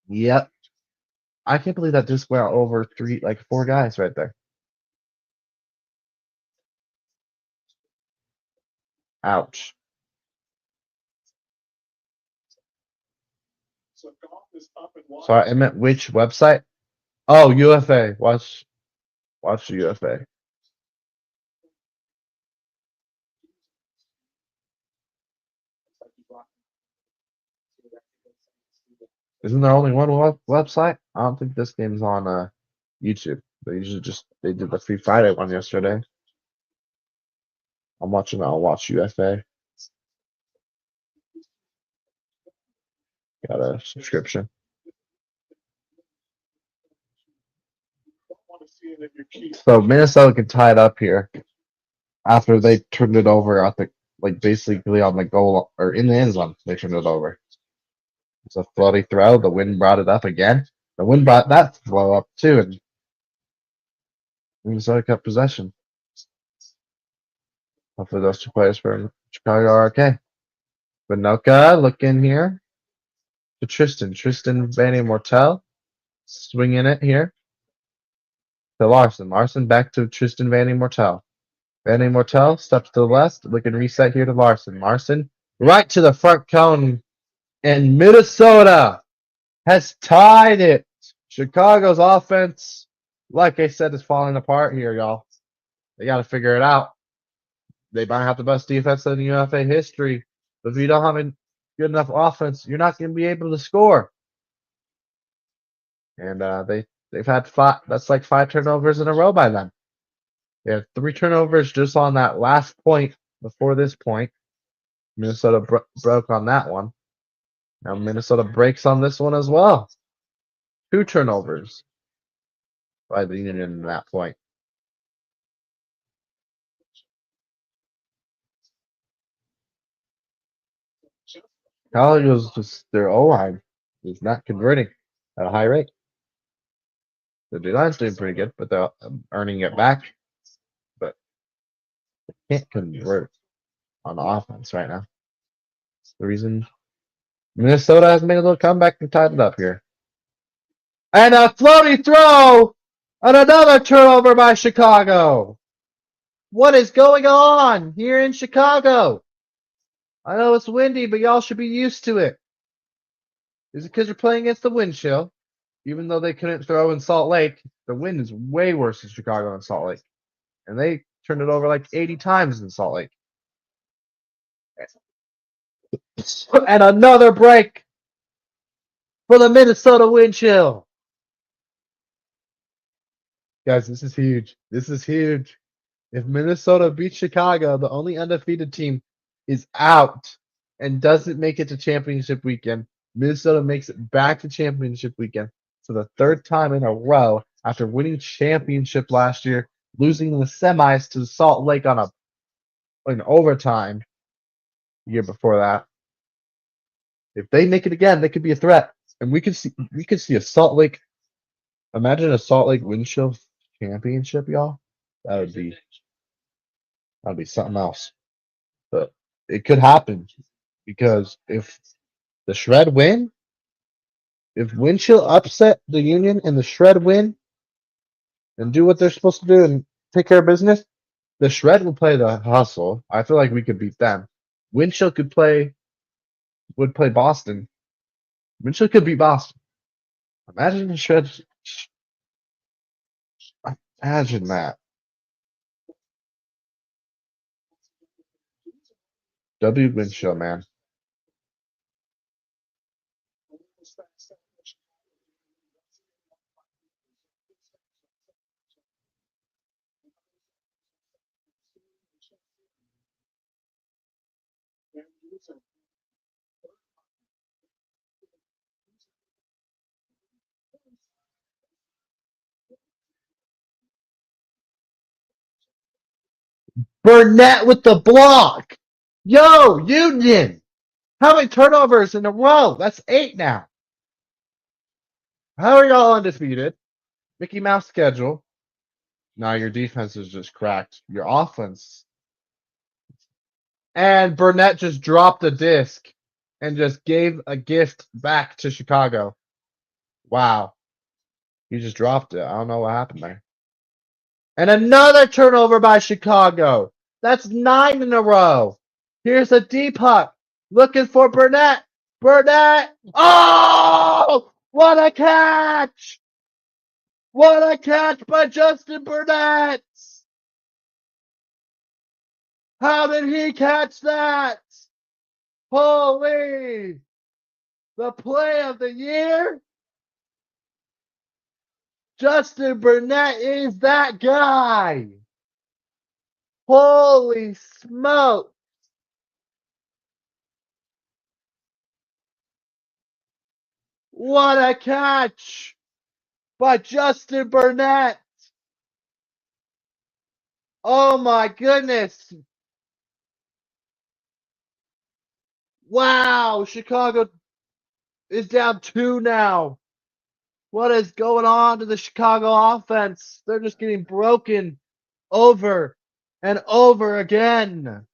yep. I can't believe that just went over four guys right there. Ouch. So golf is up and wide. Sorry, I meant which website? Oh, UFA. Watch the UFA. Isn't there only one website? I don't think this game's on YouTube. They did the Free Friday one yesterday. I'll watch UFA. Got a subscription. Don't want to see it in your keys. So Minnesota can tie it up here after they turned it over at the basically on the goal or in the end zone. They turned it over. It's a floaty throw. The wind brought it up again. The wind brought that throw up too, and Minnesota kept possession. Hopefully those two players for Chicago are okay. Banoka, look in here to Tristan Vanny Mortel, swinging it here to Larson. Larson back to Tristan Vanny Mortel. Vanny Mortel steps to the left, looking reset here to Larson. Larson right to the front cone, and Minnesota has tied it. Chicago's offense, like I said, is falling apart here, y'all. They got to figure it out. They might have the best defense in UFA history, but if you don't have a good enough offense, you're not going to be able to score. And they've had five. That's like 5 turnovers in a row by them. They had 3 turnovers just on that last point before this point. Minnesota broke on that one. Now Minnesota breaks on this one as well. 2 turnovers by the Union in that point. College was just their O-line is not converting at a high rate. The D-line's doing pretty good, but they're earning it back. But they can't convert on offense right now. That's the reason Minnesota has made a little comeback and tied it up here. And a floaty throw! And another turnover by Chicago! What is going on here in Chicago? I know it's windy, but y'all should be used to it. Is it because you're playing against the wind chill? Even though they couldn't throw in Salt Lake, the wind is way worse in Chicago than Salt Lake. And they turned it over like 80 times in Salt Lake. And another break for the Minnesota wind chill. Guys, this is huge. This is huge. If Minnesota beats Chicago, the only undefeated team is out and doesn't make it to championship weekend. Minnesota makes it back to championship weekend for the 3rd time in a row after winning championship last year, losing in the semis to Salt Lake in overtime the year before that. If they make it again, they could be a threat. And we could see a Salt Lake. Imagine a Salt Lake wind chill championship, y'all. That'd be something else. But it could happen because if the Shred win, if Wind Chill upset the Union and the Shred win and do what they're supposed to do and take care of business, the Shred will play the hustle. I feel like we could beat them. Wind Chill would play Boston. Wind Chill could beat Boston. Imagine the Shred. Imagine that. W Wind Chill, man. Burnett with the block. Yo, Union. How many turnovers in a row? That's 8 now. How are y'all undefeated? Mickey Mouse schedule. Now your defense is just cracked. Your offense. And Burnett just dropped a disc and just gave a gift back to Chicago. Wow. He just dropped it. I don't know what happened there. And another turnover by Chicago. That's 9 in a row. Here's a deep puck. Looking for Burnett. Burnett. Oh! What a catch! What a catch by Justin Burnett! How did he catch that? Holy! The play of the year? Justin Burnett is that guy. Holy smoke. What a catch by Justin Burnett. Oh my goodness. Wow, Chicago is down 2 now. What is going on to the Chicago offense? They're just getting broken over and over again.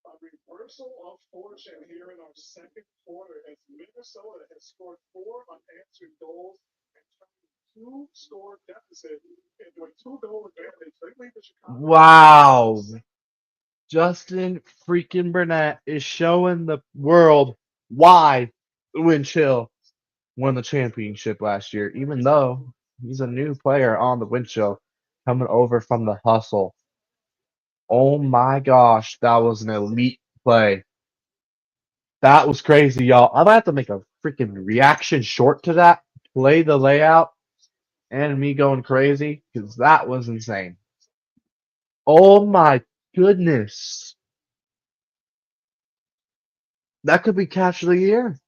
A reversal of fortune here in our second quarter as Minnesota has scored 4 unanswered goals and turned 2-score deficit into a 2-goal advantage. They lead the Chicago. Wow. Justin freaking Burnett is showing the world why Wind Chill won the championship last year, even though he's a new player on the Wind Chill coming over from the Hustle. Oh my gosh, that was an elite play. That was crazy, y'all. I might have to make a freaking reaction short to that, play the layout, and me going crazy, because that was insane. Oh my goodness. That could be catch of the year.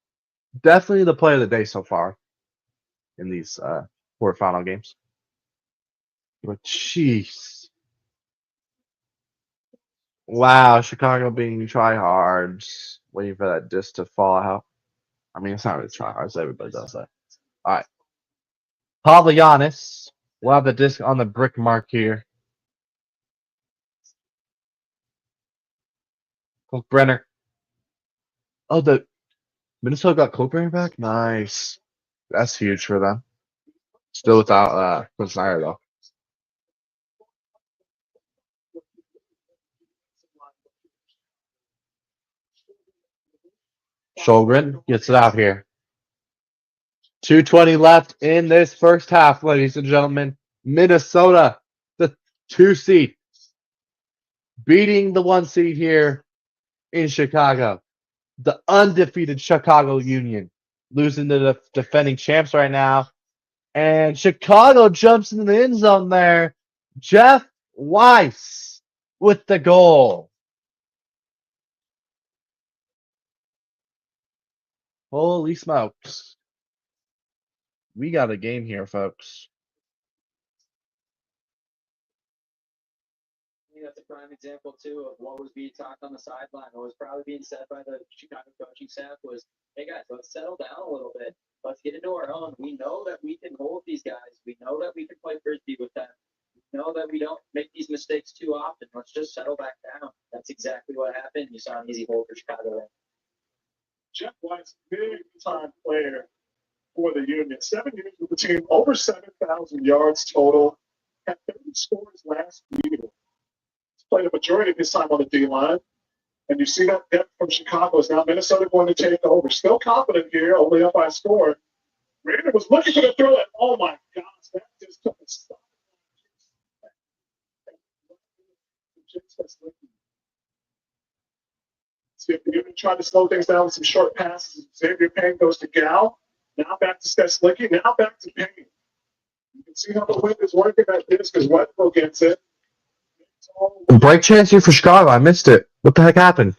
Definitely the play of the day so far in these quarterfinal games. But jeez. Wow, Chicago being tryhards, waiting for that disc to fall out. I mean, it's not really tryhards. Everybody does that. All right. Pavlianis will have the disc on the brick mark here. Brenner. Oh, the Minnesota got Brenner back? Nice. That's huge for them. Still without Quinn Snyder, though. Sjogren gets it out here. 2:20 left in this first half, ladies and gentlemen. Minnesota, the 2 seed, beating the 1 seed here in Chicago. The undefeated Chicago Union, losing to the defending champs right now. And Chicago jumps into the end zone there. Jeff Weiss with the goal. Holy smokes. We got a game here, folks. I think that's a prime example too of what was being talked on the sideline. What was probably being said by the Chicago coaching staff was, "Hey guys, let's settle down a little bit. Let's get into our own. We know that we can hold these guys. We know that we can play frisbee with them. We know that we don't make these mistakes too often. Let's just settle back down." That's exactly what happened. You saw an easy hold for Chicago there. Jeff White's big-time player for the Union. 7 years with the team, over 7,000 yards total. Had 30 scores last year. played a majority of his time on the D line. And you see that depth from Chicago is now Minnesota going to take over. Still confident here, only up by a score. Raider was looking for the throw, and oh my gosh, that just took a stop. See if you're trying to slow things down with some short passes. Xavier Payne goes to Gal. Now back to Steslicky. Now back to Payne. You can see how the wind is working at this because Westbrook gets it. Break chance here for Chicago. I missed it. What the heck happened?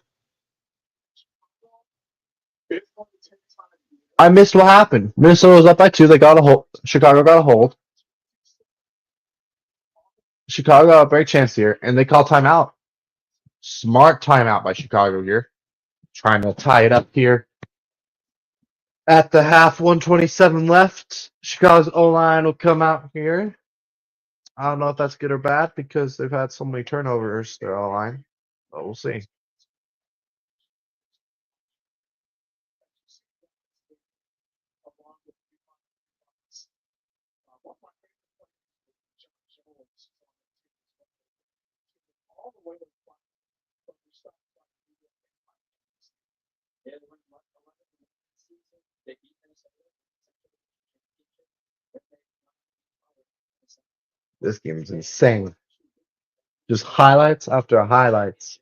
I missed what happened. Minnesota was up by 2. They got a hold. Chicago got a hold. Chicago got a break chance here, and they call timeout. Smart timeout by Chicago here. Trying to tie it up here. At the half, 127 left. Chicago's O-line will come out here. I don't know if that's good or bad because they've had so many turnovers, their O-line. But we'll see. This game is insane. Just highlights after highlights.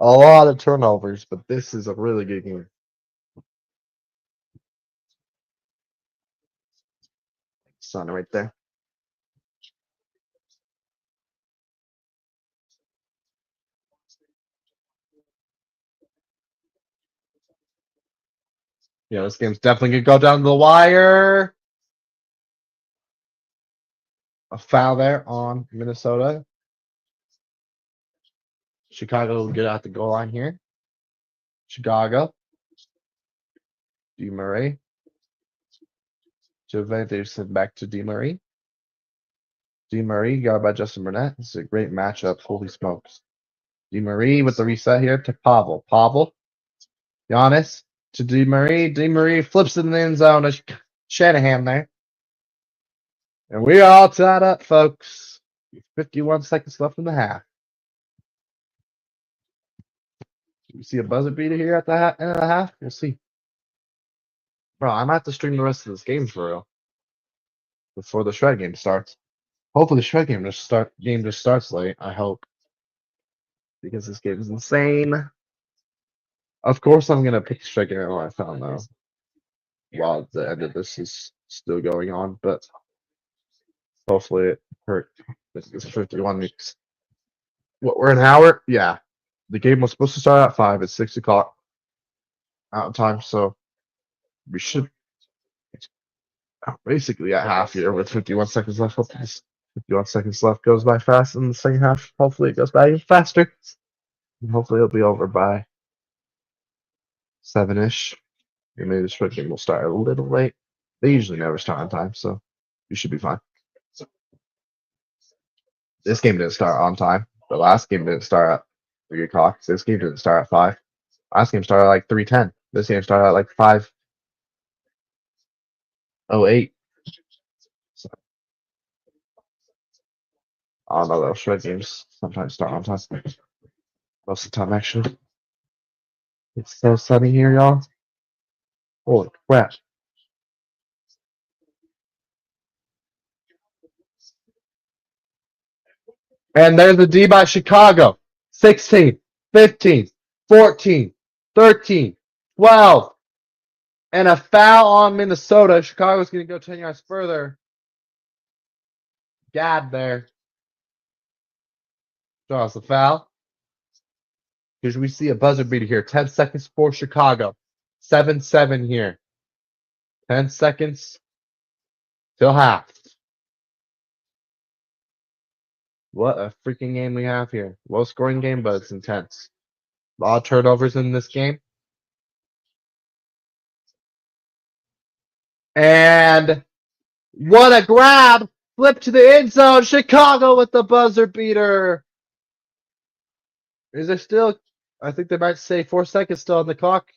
A lot of turnovers, but this is a really good game. Sun right there. Yeah, this game's definitely gonna go down to the wire. A foul there on Minnesota. Chicago will get out the goal line here. Chicago. DeMurray. Juventus sent back to DeMurray. DeMurray got by Justin Burnett. This is a great matchup. Holy smokes. DeMurray with the reset here to Pavel. Pavel. Giannis to DeMurray. DeMurray flips it in the end zone to Shanahan there. And we are all tied up, folks. 51 seconds left in the half. You see a buzzer beater here at the end of the half? We'll see. Bro, I might have to stream the rest of this game for real. Before the shred game starts. Hopefully the shred game just starts late, I hope. Because this game is insane. Of course I'm gonna pick shred game when I found though. While the end of this is still going on, but hopefully it hurt. This is 51 weeks. What, we're an hour? Yeah. The game was supposed to start at 5. It's 6 o'clock out of time, so we should basically at half here with 51 seconds left. Hope this 51 seconds left goes by fast in the second half. Hopefully it goes by even faster. And hopefully it'll be over by 7-ish. And maybe the short game will start a little late. They usually never start on time, so you should be fine. This game didn't start on time. The last game didn't start at 3 o'clock. This game didn't start at 5. Last game started at like 3:10. This game started at like 5:08. So, I don't know, those shred games sometimes start on time. Most of the time, actually. It's so sunny here, y'all. Holy crap. And there's the D by Chicago. 16, 15, 14, 13, 12. And a foul on Minnesota. Chicago's going to go 10 yards further. Gad there. Draws the foul. Because we see a buzzer beater here. 10 seconds for Chicago. 7-7 here. 10 seconds till half. What a freaking game we have here. Low scoring game, but it's intense. A lot of turnovers in this game. And what a grab! Flip to the end zone. Chicago with the buzzer beater. Is there still? I think they might say 4 seconds still on the clock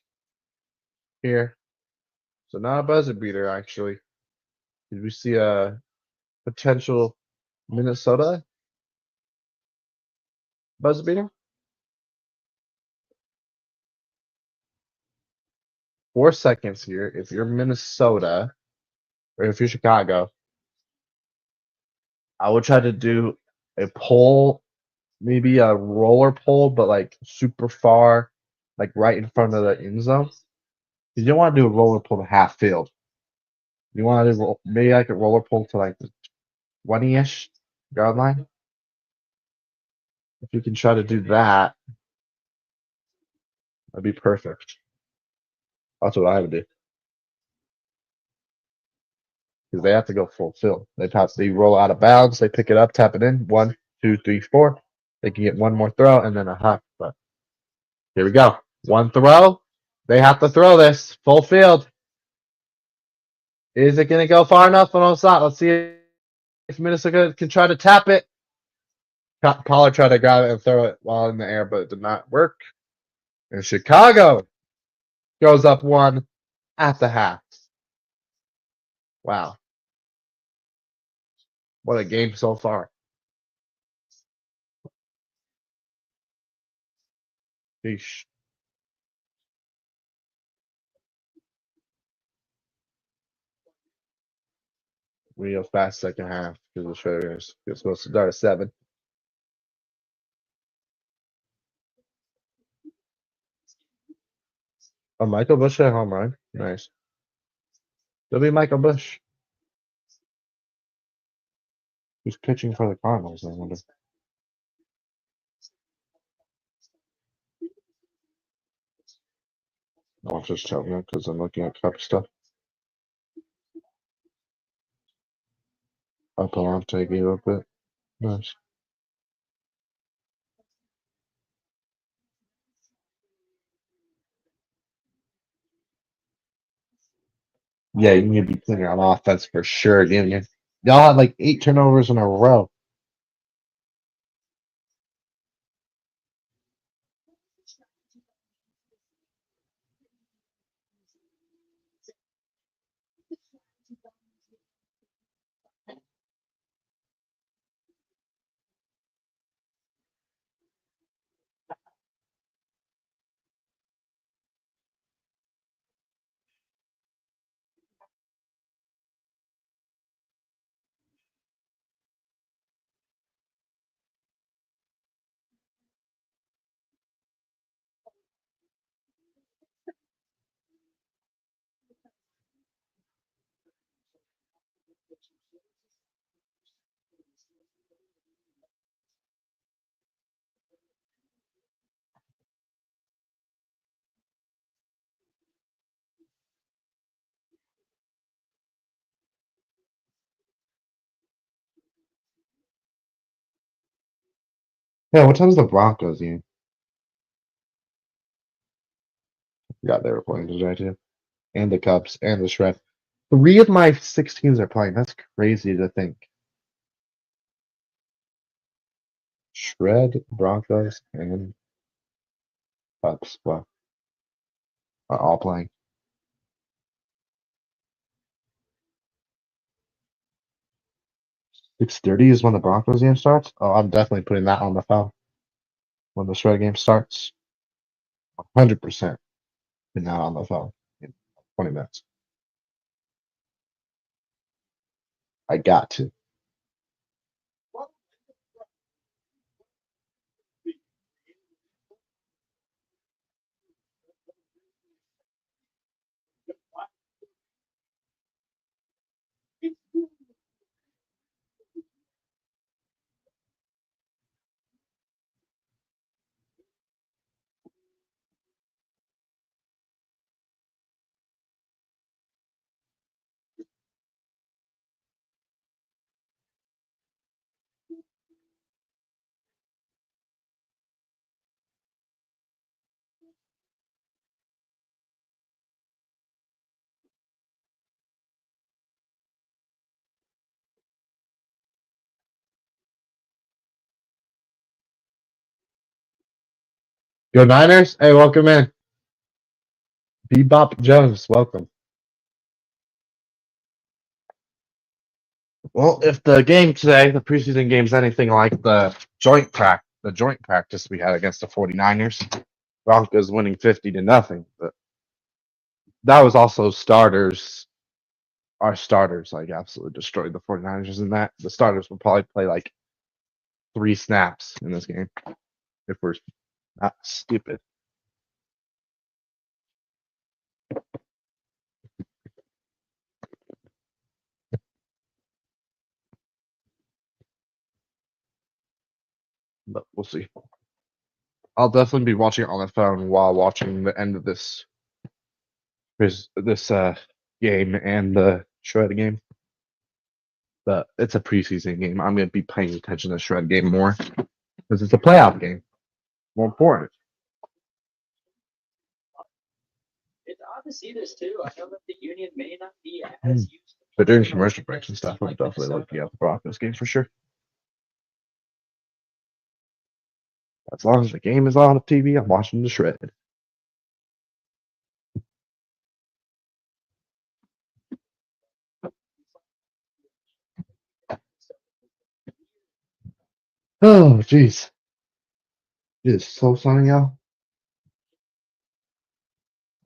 here. So not a buzzer beater, actually. Did we see a potential Minnesota buzzer beater. 4 seconds here. If you're Minnesota or if you're Chicago, I would try to do a pull, maybe a roller pull, but like super far, like right in front of the end zone. You don't want to do a roller pull to half field. You want to do maybe like a roller pull to like the 20-ish yard line. If you can try to do that, that'd be perfect. That's what I would do. Because they have to go full field. They roll out of bounds, they pick it up, tap it in. 1, 2, 3, 4. They can get one more throw and then a huck. But here we go. One throw. They have to throw this full field. Is it going to go far enough? No, it's not. Let's see if Minnesota can try to tap it. Pollard tried to grab it and throw it while in the air, but it did not work. And Chicago goes up 1 at the half. Wow. What a game so far. Sheesh. Real fast second half because the Shredders are supposed to start at 7. Oh, Michael Bush at home run. Nice. It'll be Michael Bush. Who's pitching for the Cardinals, I wonder. I'll just tell you because I'm looking at cup stuff. Palante gave up it. Nice. Yeah, you need to be cleaner on offense for sure, Y'all had like 8 turnovers in a row. Yeah, what time's the Broncos game? Yeah, they were playing today too. And the Cubs and the Shred. 3 of my 6 teams are playing. That's crazy to think. Shred, Broncos, and Cubs. Well, are all playing. 6:30 is when the Broncos game starts. Oh, I'm definitely putting that on the phone when the Shred game starts. 100% putting that on the phone in 20 minutes. I got to. Go Niners. Hey, welcome in. Bebop Jones, welcome. Well, if the game today, the preseason game's anything like the joint practice, the joint practice we had against the 49ers. Broncos winning 50-0. But that was also starters. Our starters like absolutely destroyed the 49ers in that. The starters will probably play like 3 snaps in this game if we're not stupid. But we'll see. I'll definitely be watching it on the phone while watching the end of this game and the Shred game. But it's a preseason game. I'm gonna be paying attention to the Shred game more because it's a playoff game. More important. It's odd to see this too. I know that the Union may not be as used to But during playing commercial like breaks and this stuff, team I'm like definitely Minnesota. looking at the Broncos game for sure. As long as the game is on the TV, I'm watching the Shred. Oh, jeez. It is so sunny out.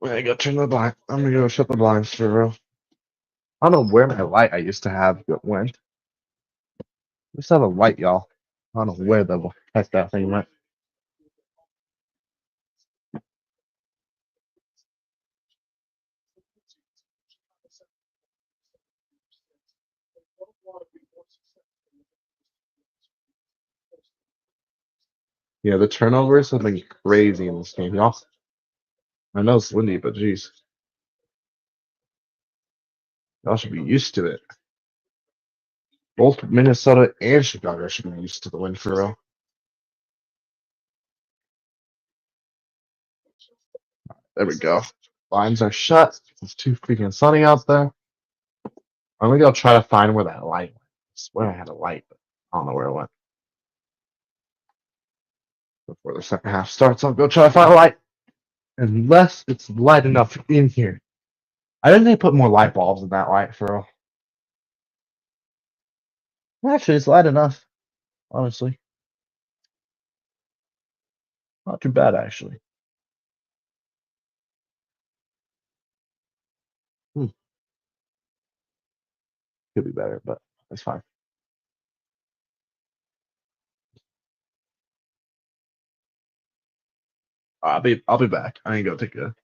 We're gonna go turn the blind. I'm gonna go shut the blinds for real. I don't know where my light I used to have went. I used to have a light, y'all. I don't know where the heck that thing went. Yeah, the turnovers have been crazy in this game, y'all. I know it's windy, but jeez. Y'all should be used to it. Both Minnesota and Chicago should be used to the wind for real. There we go. Blinds are shut. It's too freaking sunny out there. I'm gonna go try to find where that light went. I swear I had a light, but I don't know where it went. Before the second half starts, I'll go try to find a light. Unless it's light enough in here. I didn't they put more light bulbs in that light for real. Actually, it's light enough. Honestly. Not too bad actually. Could be better, but that's fine. I'll be back. I need to go take a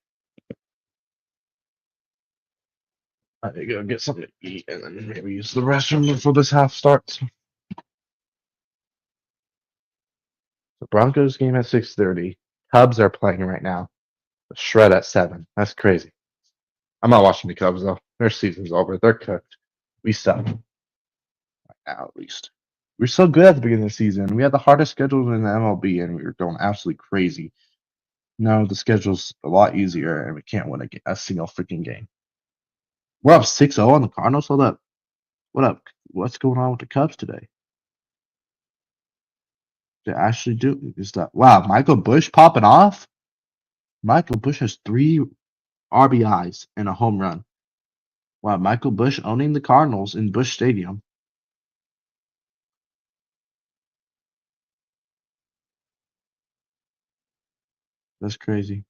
I need to go get something to eat and then maybe use the restroom before this half starts. The Broncos game at 6:30. Cubs are playing right now. The Shred at 7. That's crazy. I'm not watching the Cubs though. Their season's over. They're cooked. We suck. Right now at least. We are so good at the beginning of the season. We had the hardest schedule in the MLB and we were going absolutely crazy. No, the schedule's a lot easier and we can't win a single freaking game. We're up 6-0 on the Cardinals. Hold up. What up? What's going on with the Cubs today? They actually do is that wow, Michael Bush popping off? Michael Bush has 3 RBIs and a home run. Wow, Michael Bush owning the Cardinals in Busch Stadium. That's crazy.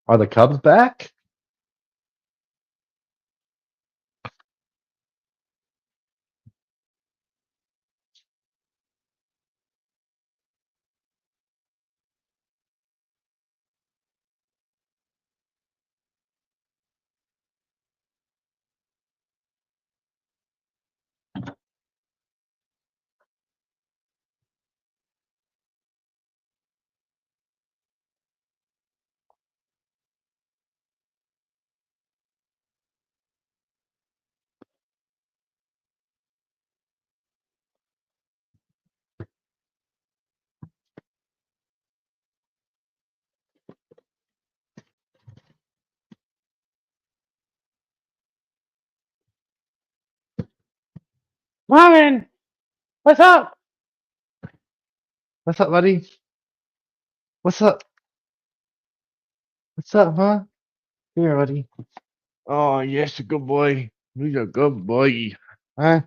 Are the Cubs back? Marvin, what's up? What's up, buddy? What's up? What's up, huh? Here, buddy. Oh, yes, a good boy. He's a good boy. Huh?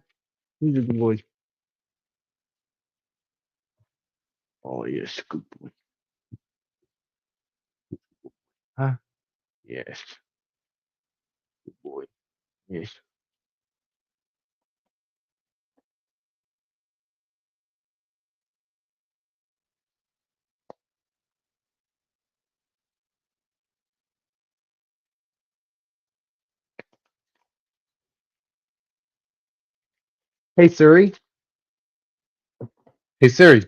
He's a good boy. Oh, yes, good boy. Huh? Yes, good boy. Yes. Hey, Siri. Hey, Siri.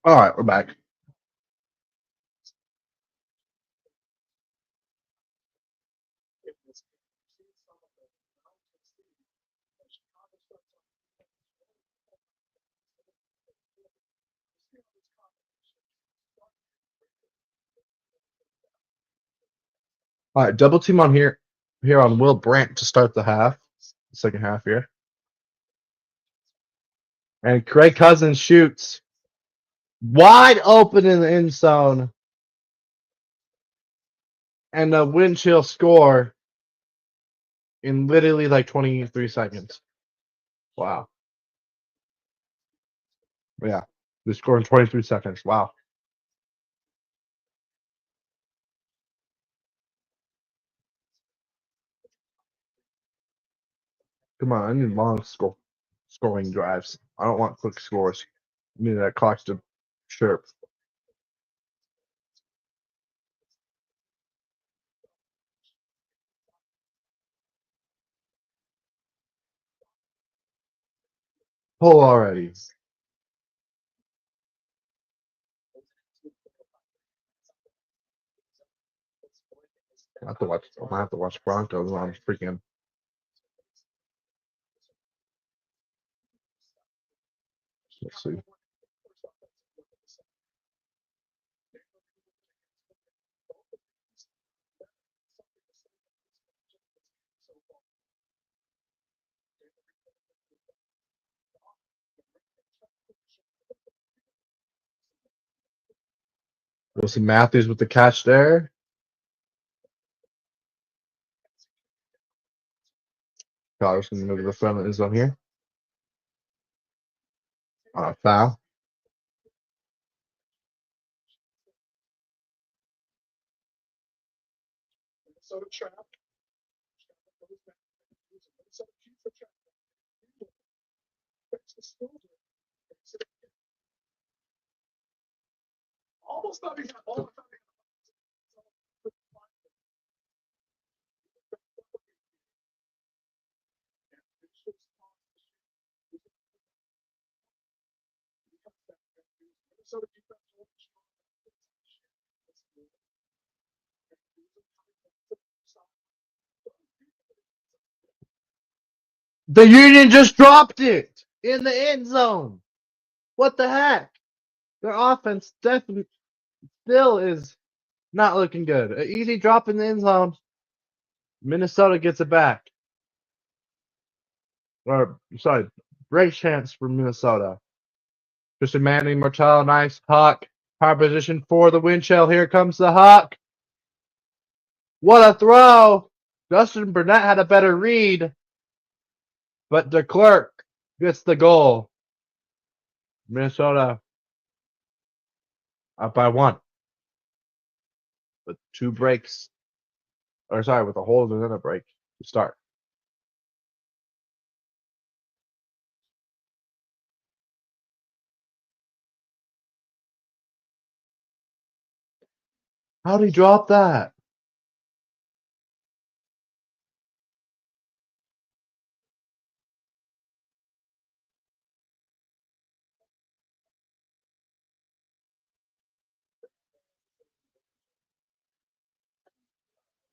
All right, we're back. All right, double team on here on Will Brandt to start the second half here. And Craig Cousins shoots wide open in the end zone. And the wind chill score in literally like 23 seconds. Wow. Yeah. They score in 23 seconds. Wow. Come on, I need long scoring drives. I don't want quick scores. I need that clock to chirp. Pull already. I have to watch Broncos on freaking. Let's see. Wilson Matthews with the catch there. Carlos going to go to the front of the zone here. Foul. Minnesota trap. Minnesota keeps the trap. Almost thought he got all the time. Minnesota defense. The Union just dropped it in the end zone. What the heck? Their offense definitely still is not looking good. An easy drop in the end zone. Minnesota gets it back. Or, sorry, great chance for Minnesota. Christian Manning, Martell, nice. Hawk, high position for the wind chill. Here comes the Hawk. What a throw! Justin Burnett had a better read, but DeClerc gets the goal. Minnesota up by 1 with 2 breaks. Or sorry, with a hold and then a break to start. How'd he drop that?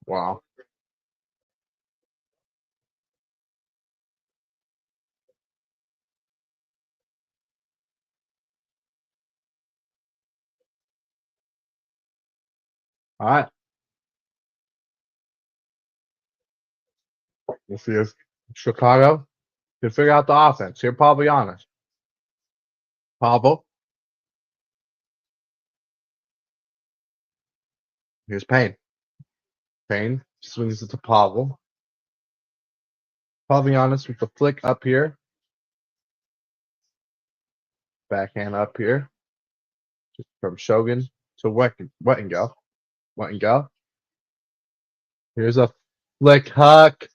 Wow. All right. We'll see if Chicago can figure out the offense. Here, Paul, be honest. Pavel. Here's Payne. Payne swings it to Pavel. Paul, be honest with the flick up here. Backhand up here. Just from Shogun to Wettingell. Wettingell. Here's a flick Huck.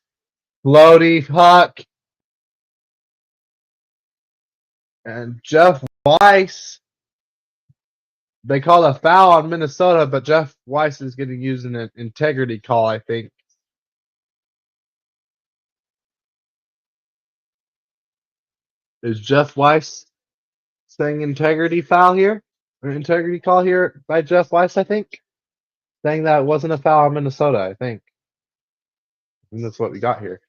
Floaty Huck. And Jeff Weiss. They call a foul on Minnesota, but Jeff Weiss is getting used in an integrity call, I think. Is Jeff Weiss saying integrity foul here? Or integrity call here by Jeff Weiss, I think? Saying that it wasn't a foul on Minnesota, I think. And that's what we got here.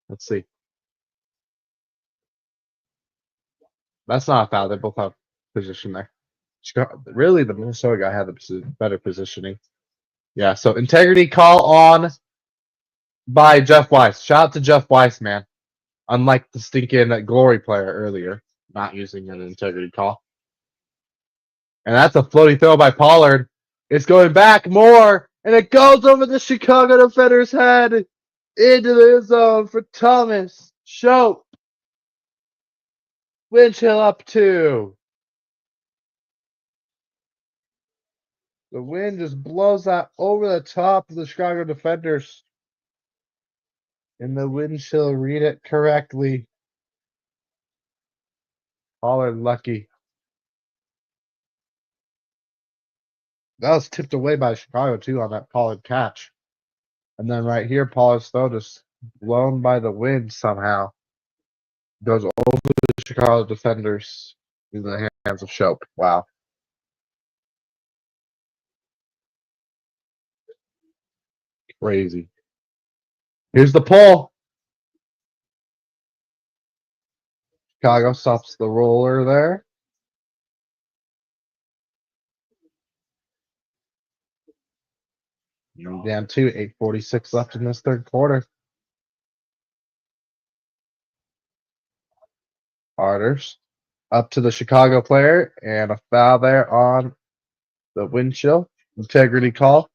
Let's see. That's not a foul. They both have position there. Really, the Minnesota guy had the better positioning. Yeah, so integrity call on by Jeff Weiss. Shout out to Jeff Weiss, man. Unlike the stinking glory player earlier, not using an integrity call. And that's a floaty throw by Pollard. It's going back more, and it goes over the Chicago defender's head into the end zone for Thomas Schopp. Wind chill up 2. The wind just blows that over the top of the Chicago defenders. And the wind chill read it correctly. Pollard lucky. That was tipped away by Chicago too on that Pollard catch. And then right here, Pollard's throw just blown by the wind somehow. Goes over the Chicago defenders in the hands of Schopp. Wow. Crazy. Here's the pull. Chicago stops the roller there. Down 2, 8:46 left in this third quarter. Harders up to the Chicago player and a foul there on the wind chill. Integrity call.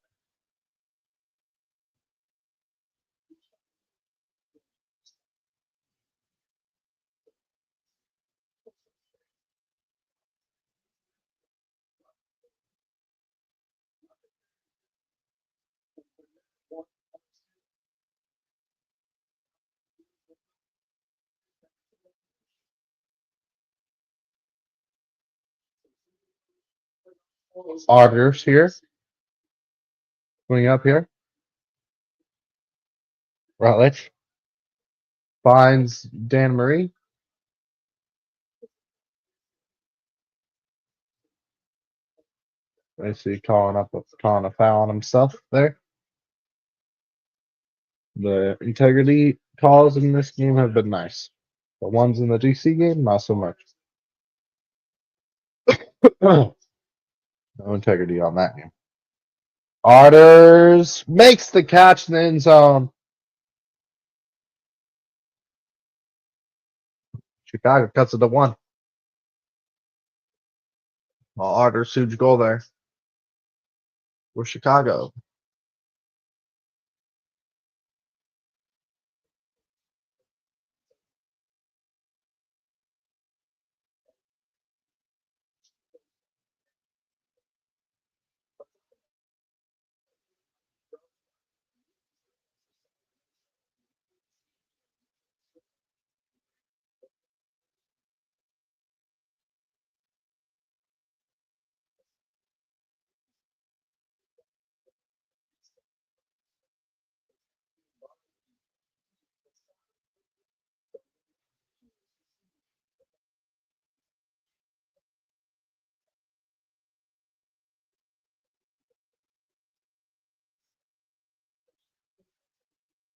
Augers here. Swing up here. Rutledge finds Dan Murray. I see calling a foul on himself there. The integrity calls in this game have been nice. The ones in the DC game, not so much. No integrity on that game. Arters makes the catch in the end zone. Chicago cuts it to 1. Well, Arters huge goal there for Chicago.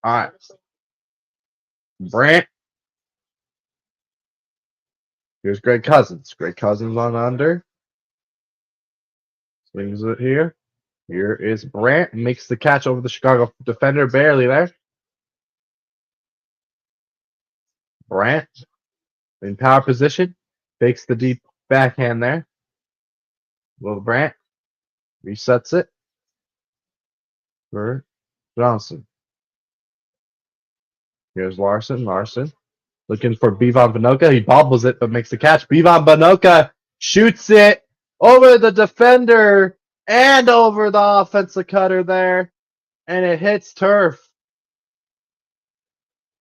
All right. Brant. Here's Greg Cousins. Greg Cousins on under. Swings it here. Here is Brant. Makes the catch over the Chicago defender. Barely there. Brant in power position. Fakes the deep backhand there. Will Brant resets it for Johnson. Here's Larson. Larson looking for Bivon Vinoka. He bobbles it, but makes the catch. Bivon Vinoka shoots it over the defender and over the offensive cutter there, and it hits turf.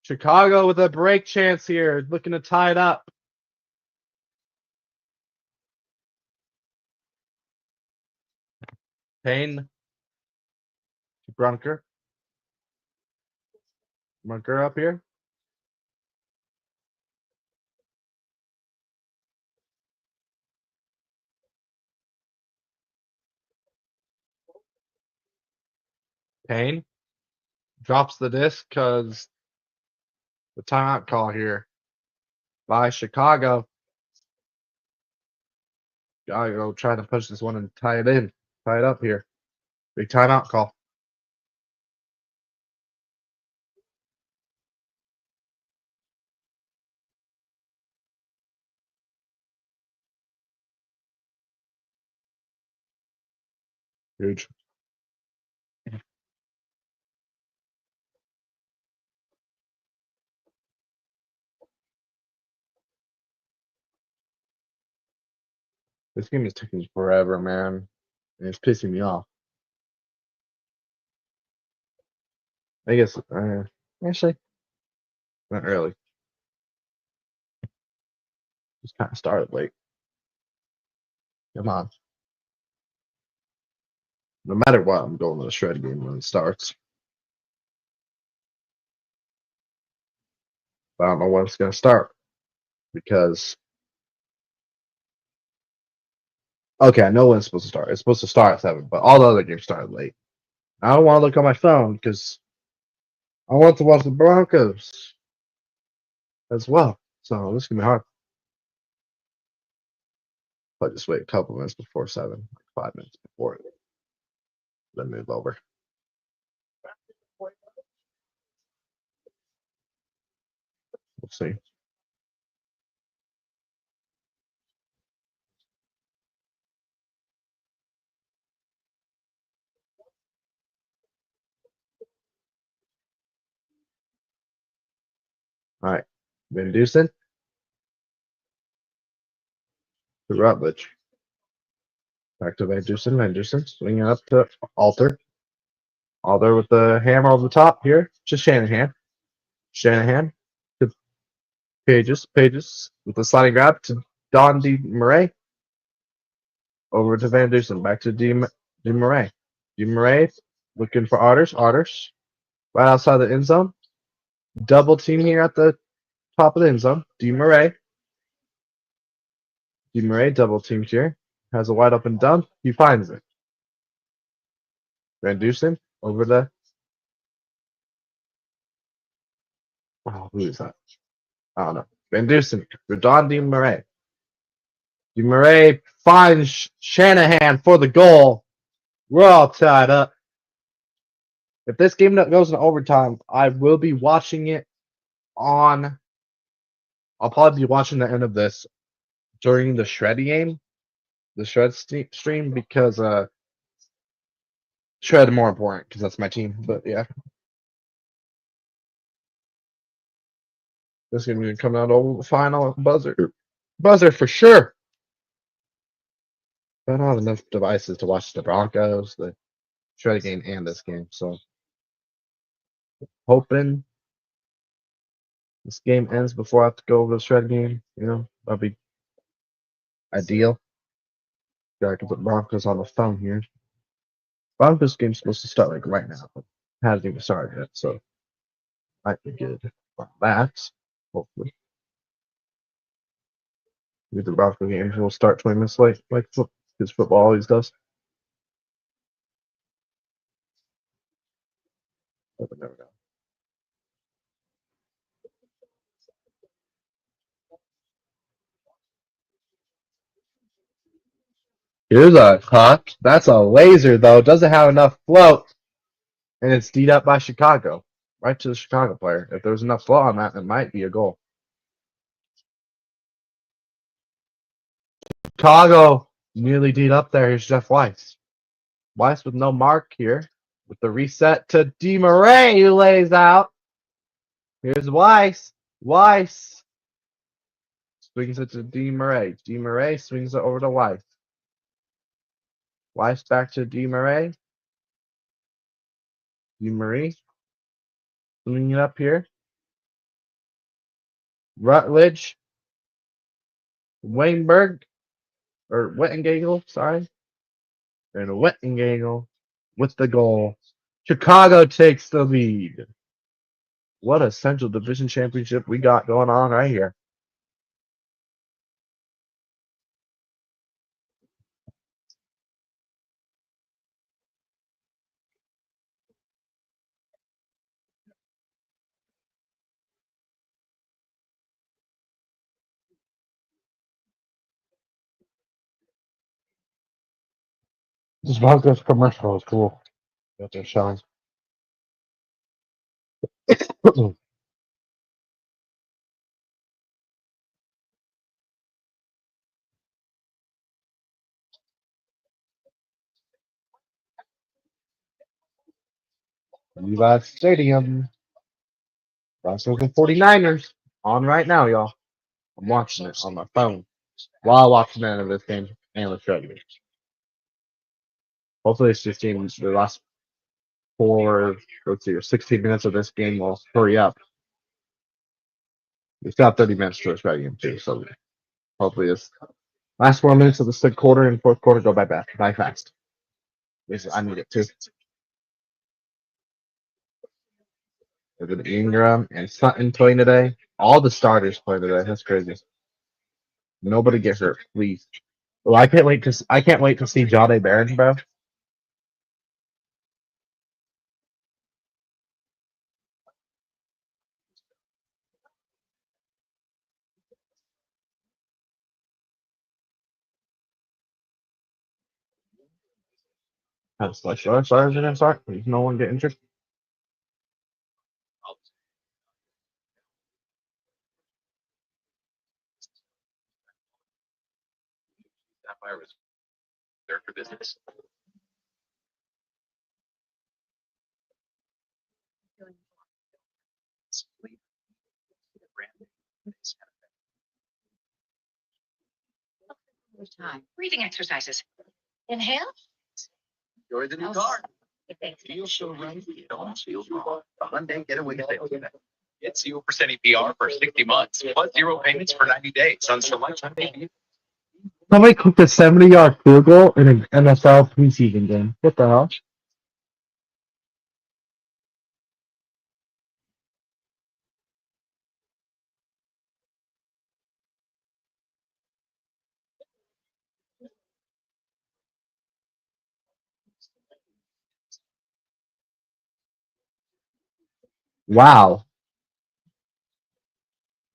Chicago with a break chance here, looking to tie it up. Payne to Brunker. Brunker up here. Payne drops the disc because the timeout call here by Chicago. Gotta go try to push this one and tie it in. Tie it up here. Big timeout call. Huge. This game is taking forever, man. And it's pissing me off. I guess, actually, not early. Just kind of started late. Come on. No matter what, I'm going to the shred game when it starts. But I don't know when it's going to start. Because, okay, I know when it's supposed to start. It's supposed to start at 7, but all the other games started late. I don't want to look on my phone because I want to watch the Broncos as well. So this is going to be hard. But just wait a couple minutes before 7, like 5 minutes before it. Then move over. We'll see. All right. Van Dusen to Rutledge. Back to Van Dusen. Van Dusen swinging up to Alter. Alter with the hammer over the top here. Just Shanahan. Shanahan to Pages. Pages with the sliding grab to Don D. Murray. Over to Van Dusen. Back to D. Murray. D. Murray looking for Arters. Arters right outside the end zone. Double team here at the top of the end zone. D. Murray. D. Murray double teamed here. Has a wide open dump. He finds it. Van Dusen over the Oh, who is that? I don't know. Van Dusen. Rodon DeMurray. DeMurray finds Shanahan for the goal. We're all tied up. If this game goes in overtime, I will be watching it on. I'll probably be watching the end of this during the Shred game, the Shred stream, because Shred more important because that's my team. But yeah, this is gonna be coming out over the final buzzer for sure. But I don't have enough devices to watch the Broncos, the Shred game, and this game, so hoping this game ends before I have to go over the Shred game. That'd be ideal. Yeah, I can put Broncos on the phone here. Broncos game's supposed to start like right now, but hasn't even started yet, so might be good for that. Hopefully, maybe the Broncos game will start 20 minutes late, like his football always does. But never know. Here's a huck. That's a laser though. Doesn't have enough float, and it's D'd up by Chicago, right to the Chicago player. If there was enough float on that, it might be a goal. Chicago nearly D'd up there. Here's Jeff Weiss. Weiss with no mark here. With the reset to DeMurray, who lays out. Here's Weiss. Weiss swings it to DeMurray. DeMurray swings it over to Weiss. Weiss back to DeMurray. DeMurray swinging it up here. Rutledge. Weinberg. Or Wettengangle, sorry. And Wettengangle with the goal. Chicago takes the lead. What a Central Division Championship we got going on right here. This Broncos commercial is cool. What they're showing. Levi Stadium. Broncos and 49ers. On right now, y'all. I'm watching it on my phone while watching the end of this game and the show. Hopefully, it's just game the last 16 minutes of this game will hurry up. We still have 30 minutes to this game too, so hopefully this last 4 minutes of the third quarter and fourth quarter go by fast. I need it too. There's an Ingram and Sutton playing today. All the starters playing today. That's crazy. Nobody get hurt, please. Well, I can't wait to see Jahdae Barron, bro. That's like starters are gonna start. There's no one get injured. There for business. Time. Breathing exercises. Inhale. Enjoy the new car. Feels so right. It almost feels wrong. The Hyundai Getaway sales event. Get 0% APR for 60 months, plus 0 payments for 90 days on select Hyundai. Somebody cooked a 70-yard field goal in an NFL preseason game. What the hell? Wow.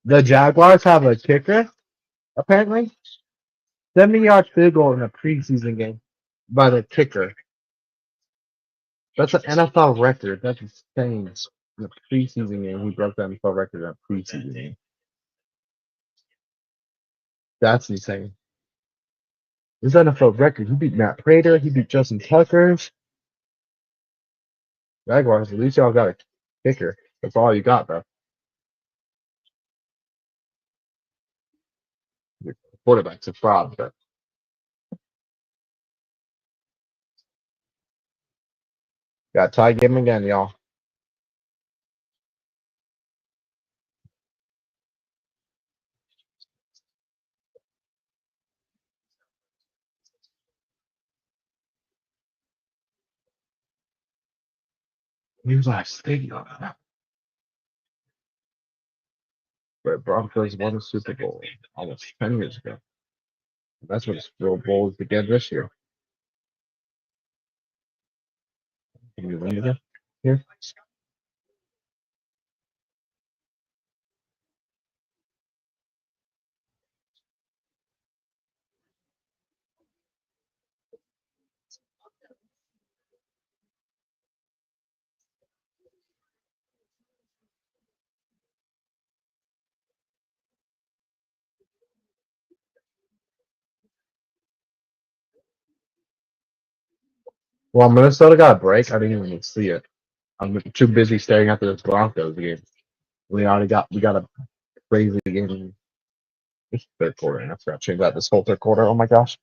The Jaguars have a kicker, apparently. 70-yard field goal in a preseason game by the kicker. That's an NFL record. That's insane. In a preseason game, he broke the NFL record in a preseason game. That's insane. His NFL record. He beat Matt Prater. He beat Justin Tucker. Jaguars, at least y'all got a kicker. That's all you got, though. Your quarterback's a fraud, but got tie game again, y'all. Levi Stadium. But Broncos won the Super Bowl almost 10 years ago. That's what the Super Bowl is again this year. Can we win again here? Well, Minnesota got a break. I didn't even see it. I'm too busy staring at this Broncos game. We got a crazy game this third quarter, and I forgot to change that this whole third quarter. Oh my gosh,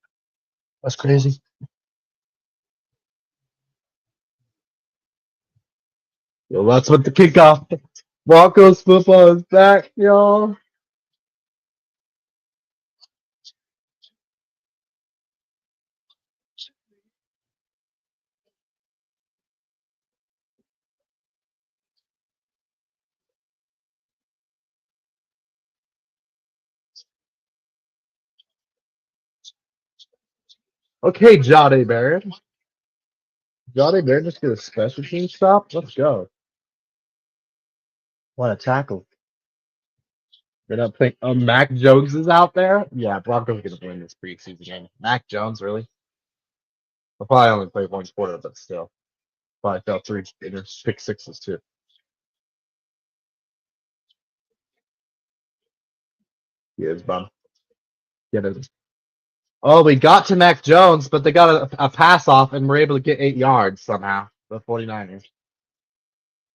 that's crazy. Yo, that's what the kickoff. Broncos football is back, y'all. Okay, Jade Barrett. Jade Barrett just get a special team stop. Let's go. What a tackle. They're not playing. Mac Jones is out there. Yeah, Broncos gonna win this preseason game. Mac Jones, really? I'll probably only play one quarter, but still. Probably fell three pick sixes too. He is bum. Get it. Oh, we got to Mac Jones, but they got a pass off and we're able to get 8 yards somehow. The 49ers.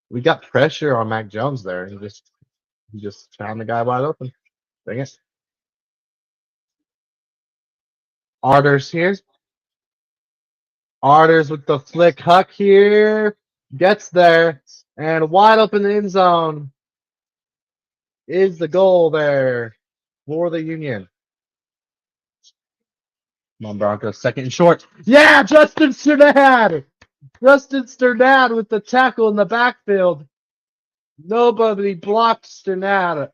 We got pressure on Mac Jones there. He just found the guy wide open. Dang it. Arders here. Arders with the flick. Huck here. Gets there. And wide open in the end zone is the goal there for the Union. Come on, Broncos. Second and short. Yeah, Justin Sternad. Justin Sternad with the tackle in the backfield. Nobody blocked Sternad.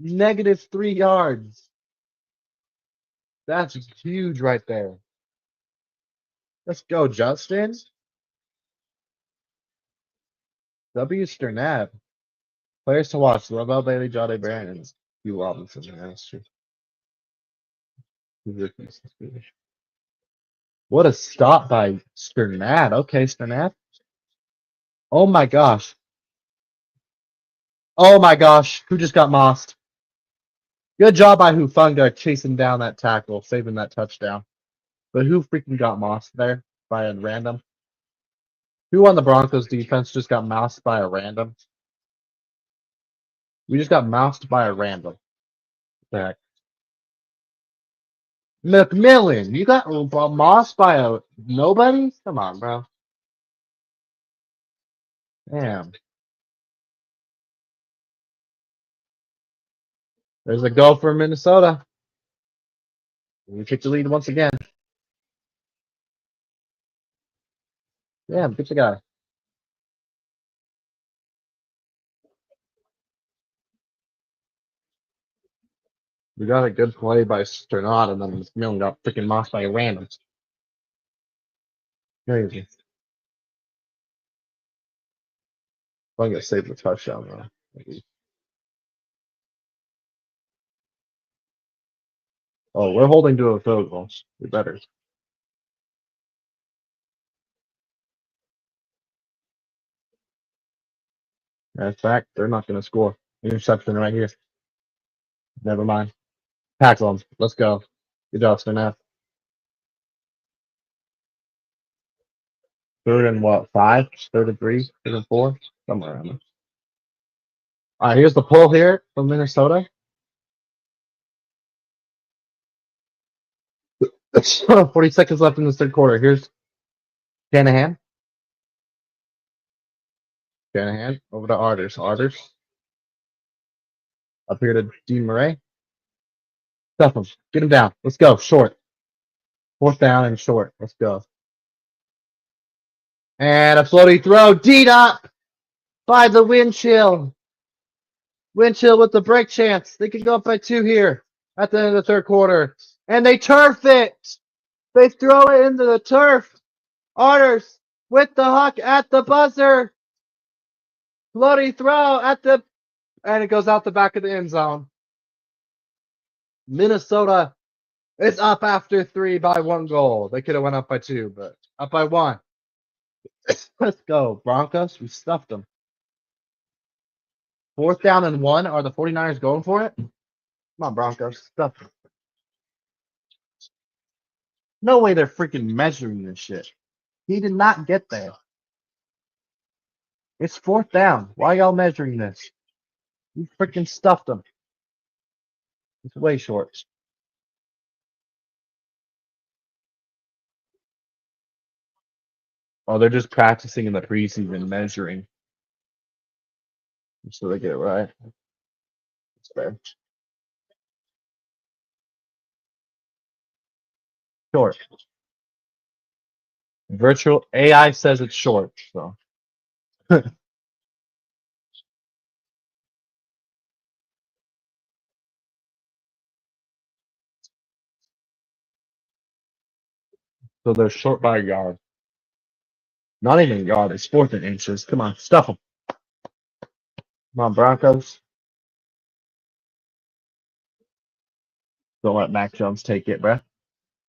-3 yards. That's huge right there. Let's go, Justin. W. Sternad. Players to watch: Lavelle Bailey, Jade Barrett, and Hugh Robinson. Yeah, that's true. What a stop by Sternad. Okay, Sternad. Oh my gosh. Oh my gosh. Who just got mossed? Good job by Hufanga chasing down that tackle, saving that touchdown. But who freaking got mossed there by a random? Who on the Broncos defense just got moused by a random? We just got moused by a random. What the heck? McMillan, you got mossed by a nobody? Come on, bro. Damn. There's a goal for Minnesota. We take the lead once again. Damn, get the guy. We got a good play by Sternad, and then McMillan got freaking mossed by a random. Crazy. I'm gonna save the touchdown though. Oh, we're holding to a field goal. We better. Matter of fact, they're not going to score. Interception right here. Never mind. Tackle them. Let's go. Good job, Snap. Third and what? 5? Third and 3? Third and 4? Somewhere around there. All right, here's the pull here from Minnesota. 40 seconds left in the third quarter. Here's Shanahan. Shanahan over to Arders. Arders. Up here to Dean Murray. Stuff him. Get him down. Let's go. Short. Fourth down and short. Let's go. And a floaty throw. D-Dot by the wind chill. Wind chill with the break chance. They could go up by 2 here at the end of the third quarter. And they turf it. They throw it into the turf. Arders with the hook at the buzzer. Floaty throw at the, and it goes out the back of the end zone. Minnesota is up after 3 by 1 goal. They could have went up by 2, but up by 1. Let's go, Broncos. We stuffed them. 4th down and 1. Are the 49ers going for it? Come on, Broncos. Stuff them. No way they're freaking measuring this shit. He did not get there. It's 4th down. Why y'all measuring this? You freaking stuffed them. It's way short. Oh, they're just practicing in the preseason, measuring. So they get it right. That's fair. Short. Virtual AI says it's short, so. So they're short by a yard. Not even a yard. It's 4th and inches. Come on, stuff them. Come on, Broncos. Don't let Mac Jones take it, bruh.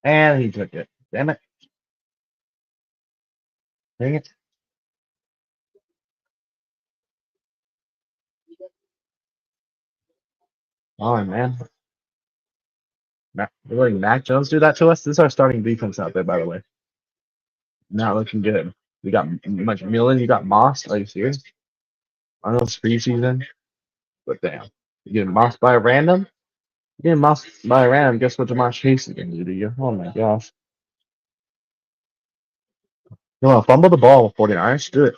And he took it. Damn it. Dang it. Oh, man. We're letting Mac Jones do that to us? This is our starting defense out there, by the way. Not looking good. We got McMillan. You got Moss. Are you serious? I know it's preseason, but damn. You getting mossed by a random? You getting mossed by a random. Guess what Jamar Chase is going to do to you? Oh, my gosh. You want to fumble the ball with 49ers? Do it.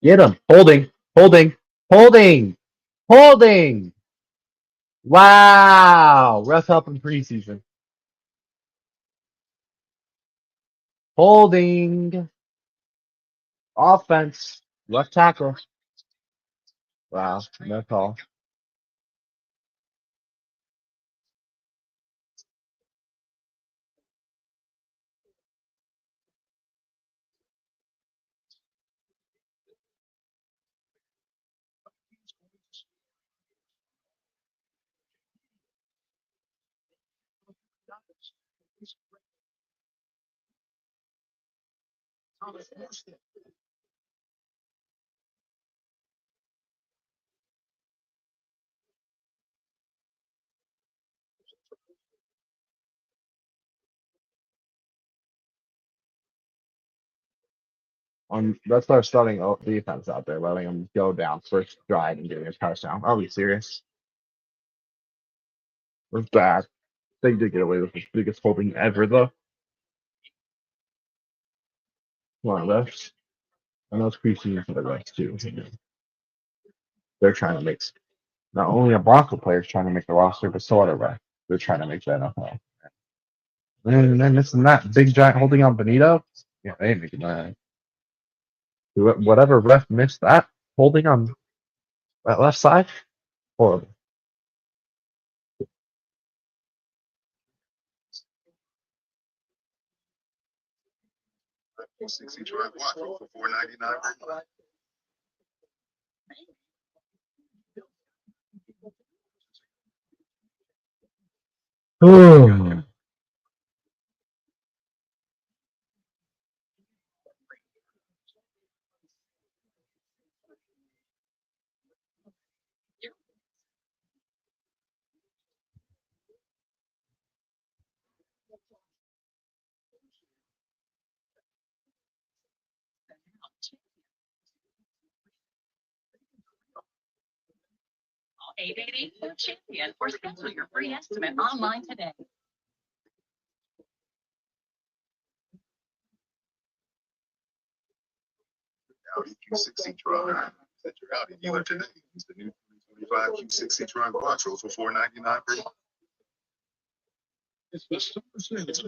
Get him. Holding. Holding. Holding. Holding. Wow. Ref helping preseason. Holding. Offense. Left tackle. Wow. No call. That's our starting defense out there, letting them go down first drive and getting a touchdown. Are we serious? We're bad. They did get away with the biggest holding ever, though. Come on, refs. I know it's preseason for the refs, too. They're trying to make not only a Bronco players trying to make the roster, but so are the refs. They're trying to make the NFL. And then missing that big giant holding on Benito. Yeah, they ain't making that. Whatever ref missed that holding on that left side, horrible. Ooh. Call 888-4CHAMPION or schedule your free estimate online today. Audi Q60 truck at your Audi dealer today. It's the new 2025 Q60 truck Quattros for $499 per month. It's the super sales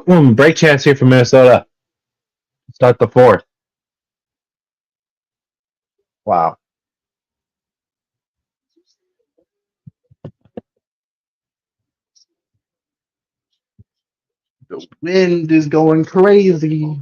event. Break chance here for Minnesota. Start the fourth. Wow. The wind is going crazy.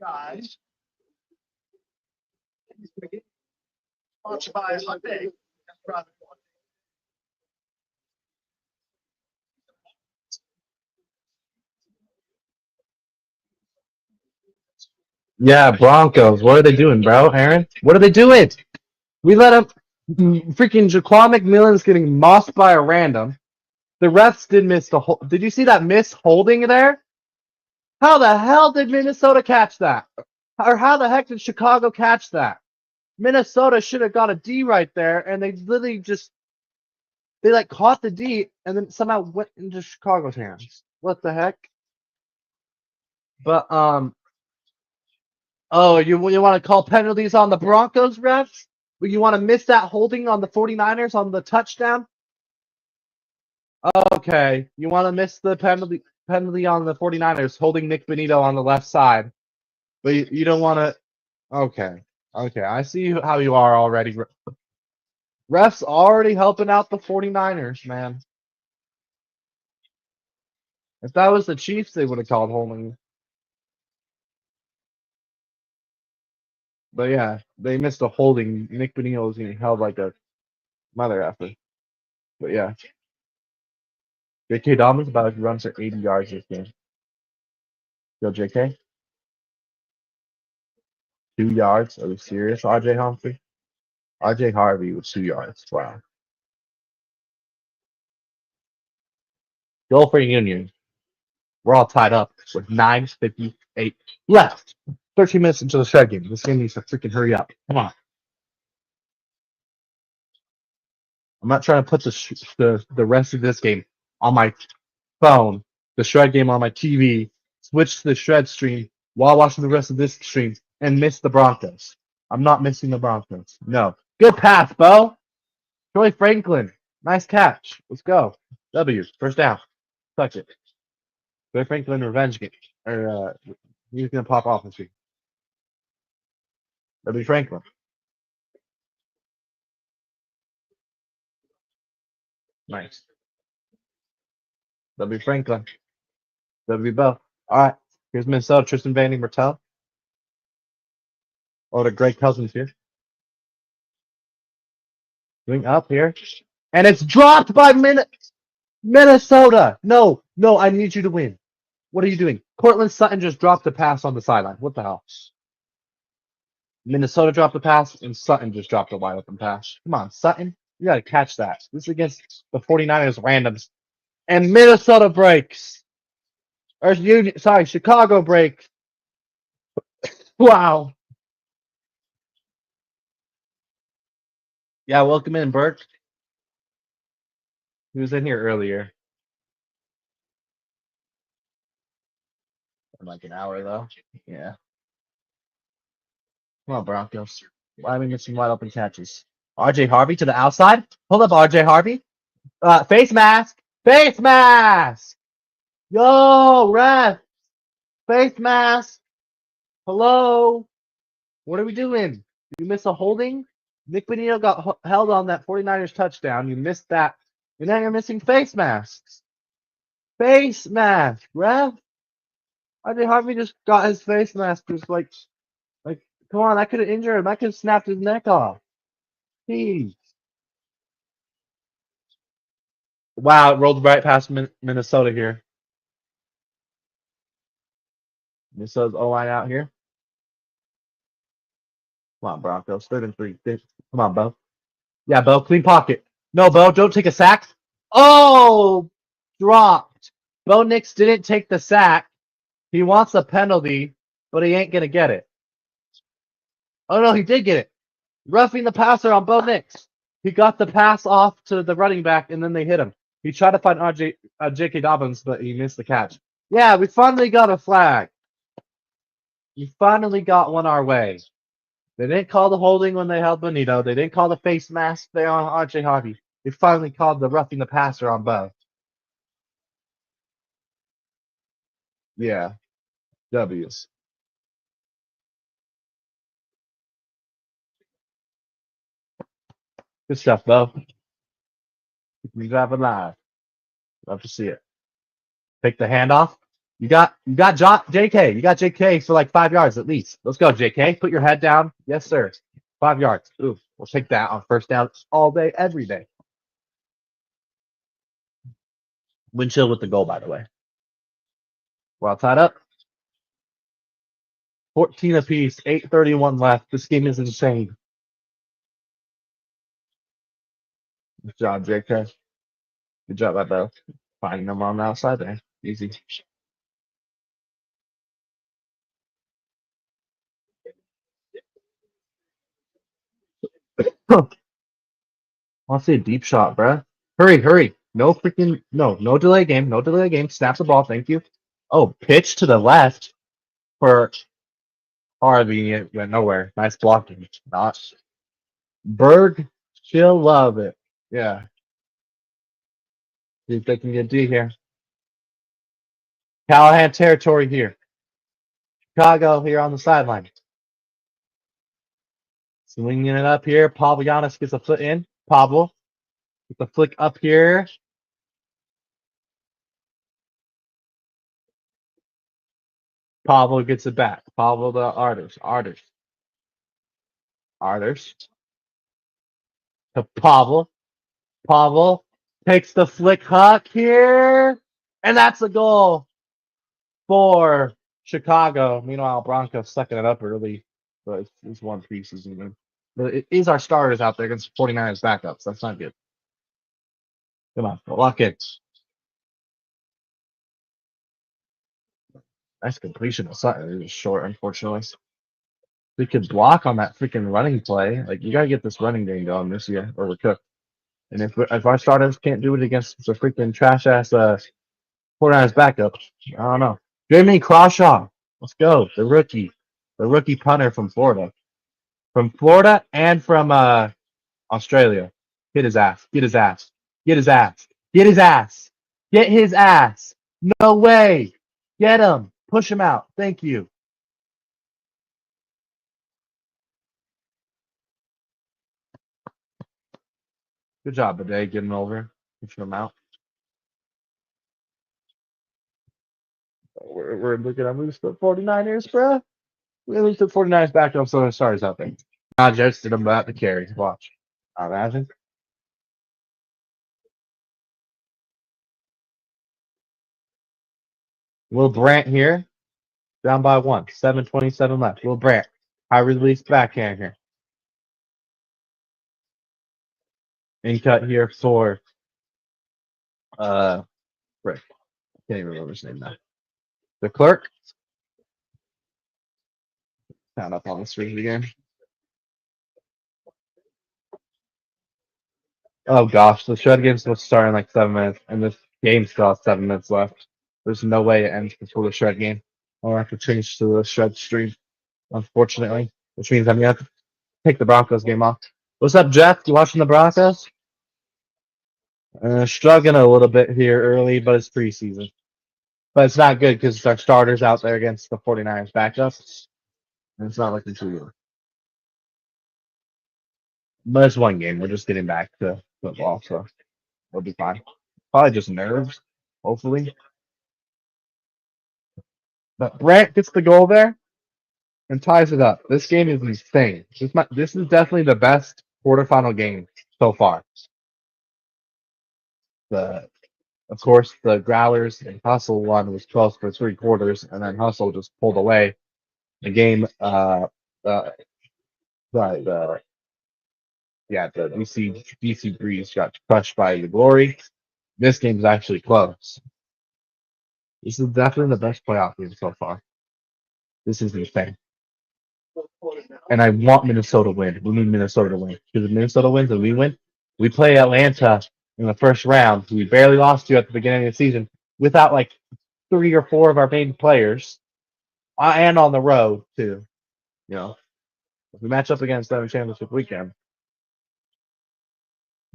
Guys. Sponsored by Hyundai. Yeah, Broncos. What are they doing, bro? Aaron? What are they doing? We let him. Freaking Jaquan McMillan's getting mossed by a random. The refs did miss the whole. Did you see that miss holding there? How the hell did Minnesota catch that? Or how the heck did Chicago catch that? Minnesota should have got a D right there, and they literally just they like caught the D and then somehow went into Chicago's hands. What the heck? But oh, you want to call penalties on the Broncos refs? You want to miss that holding on the 49ers on the touchdown? Okay, you want to miss the penalty on the 49ers holding Nick Benito on the left side. But you don't want to. Okay. Okay. I see how you are already. Refs already helping out the 49ers, man. If that was the Chiefs, they would have called holding. But yeah, they missed a holding. Nick Benito was getting held like a mother effer. But yeah. J.K. Dobbins about to run for 80 yards this game. Yo, J.K.? 2 yards? Are we serious, R.J. Humphrey? R.J. Harvey with 2 yards. Wow. Go for Union. We're all tied up with 9:58 left. 13 minutes into the shred game. This game needs to freaking hurry up. Come on. I'm not trying to put the rest of this game on my phone, the shred game on my TV, switch to the shred stream while watching the rest of this stream, and miss the Broncos. I'm not missing the Broncos. No. Good pass, Bo. Troy Franklin. Nice catch. Let's go. W. First down. Touch it. Troy Franklin revenge game. Or he's gonna pop off this week. W. Franklin. Nice. W. Franklin. W. Bell. All right. Here's Minnesota. Tristan Vandy Martell. Oh, the Greg Cousins here. Going up here. And it's dropped by Minnesota. No, I need you to win. What are you doing? Cortland Sutton just dropped a pass on the sideline. What the hell? Minnesota dropped the pass, and Sutton just dropped a wide open pass. Come on, Sutton. You got to catch that. This is against the 49ers randoms. And Minnesota breaks. Or Chicago breaks. Wow. Yeah, welcome in, Bert. He was in here earlier. In like an hour, though. Yeah. Come on, Broncos. Why are we missing wide open catches? RJ Harvey to the outside. Hold up, RJ Harvey. Face mask. Face mask. Yo, ref. Face mask. Hello. What are we doing? You miss a holding? Nick Bonito got held on that 49ers touchdown. You missed that. And now you're missing face masks. Face mask, ref. RJ Harvey just got his face mask. Just like, come on, I could have injured him. I could have snapped his neck off. Jeez. Wow, it rolled right past Minnesota here. Minnesota's O-line out here. Come on, Broncos. 3rd and 3. Come on, Bo. Yeah, Bo. Clean pocket. No, Bo. Don't take a sack. Oh! Dropped. Bo Nix didn't take the sack. He wants a penalty, but he ain't going to get it. Oh, no, he did get it. Roughing the passer on Bo Nix. He got the pass off to the running back, and then they hit him. He tried to find J.K. Dobbins, but he missed the catch. Yeah, we finally got a flag. We finally got one our way. They didn't call the holding when they held Bonito. They didn't call the face mask there on RJ Harvey. They finally called the roughing the passer on Bo. Yeah. W's. Good stuff, Bo. We drive alive. Love to see it. Take the handoff. You got JK. You got JK for like 5 yards at least. Let's go, JK. Put your head down. Yes, sir. 5 yards. Ooh, we'll take that on first down all day, every day. Wind chill with the goal, by the way. We're all tied up. 14 apiece. 8:31 left. This game is insane. Good job, JK. Good job, Bo. Finding them on the outside there. Easy. I'll see a deep shot, bruh. Hurry. No delay game. No delay game. Snap the ball. Thank you. Oh, pitch to the left for Harvey. It went nowhere. Nice blocking. Not Berg. She'll love it. Yeah. See if they can get D here. Callahan territory here. Chicago here on the sideline. Swinging it up here. Pavlianis gets a foot in. Pablo with the flick up here. Pablo gets it back. Pablo to Arters. To Pablo. Pablo takes the flick huck here. And that's a goal for Chicago. Meanwhile, Broncos sucking it up early. But it's one preseason. But it is our starters out there against 49ers backups. That's not good. Come on, lock it. Nice completion of Sutton. It was short, unfortunately. We could block on that freaking running play. Like, you got to get this running game going this year, or we're cooked. And if our starters can't do it against the freaking trash-ass 49ers backup, I don't know. Jamie Crawshaw. Let's go. The rookie punter from Florida. From Florida and from Australia. Get his ass. No way. Get him. Push him out. Thank you. Good job, Bidet, getting over. Pushing him out. We're looking at moves for 49ers, bro. We lose the 49ers back up some of the stars out there. Not just them about the carry. Watch. Imagine. Will Brandt here. Down by 1. 7:27 left. Will Brandt. High release backhand here. In cut here for Rick. Can't even remember his name now. The clerk. Count up on the screen again. Oh gosh, the shred game's supposed to start in like 7 minutes, and this game still has 7 minutes left. There's no way it ends before the shred game. I'll have to change to the shred stream, unfortunately, which means I'm gonna have to take the Broncos game off. What's up, Jeff? You watching the Broncos? Struggling a little bit here early, but it's preseason. But it's not good because our starters out there against the 49ers backups. And it's not looking too good. But it's one game. We're just getting back to football, so we'll be fine. Probably just nerves, hopefully. But Brant gets the goal there and ties it up. This game is insane. This is definitely the best quarterfinal game so far. Of course, the Growlers and Hustle one was 12 for 3 quarters, and then Hustle just pulled away. The game, the DC Breeze got crushed by the Glory. This game is actually close. This is definitely the best playoff game so far. This is insane. And I want Minnesota to win. We need Minnesota to win. Because if Minnesota wins and we win, we play Atlanta in the first round, who we barely lost to at the beginning of the season, without like 3 or 4 of our main players, and on the road too. You know, if we match up against them in championship weekend,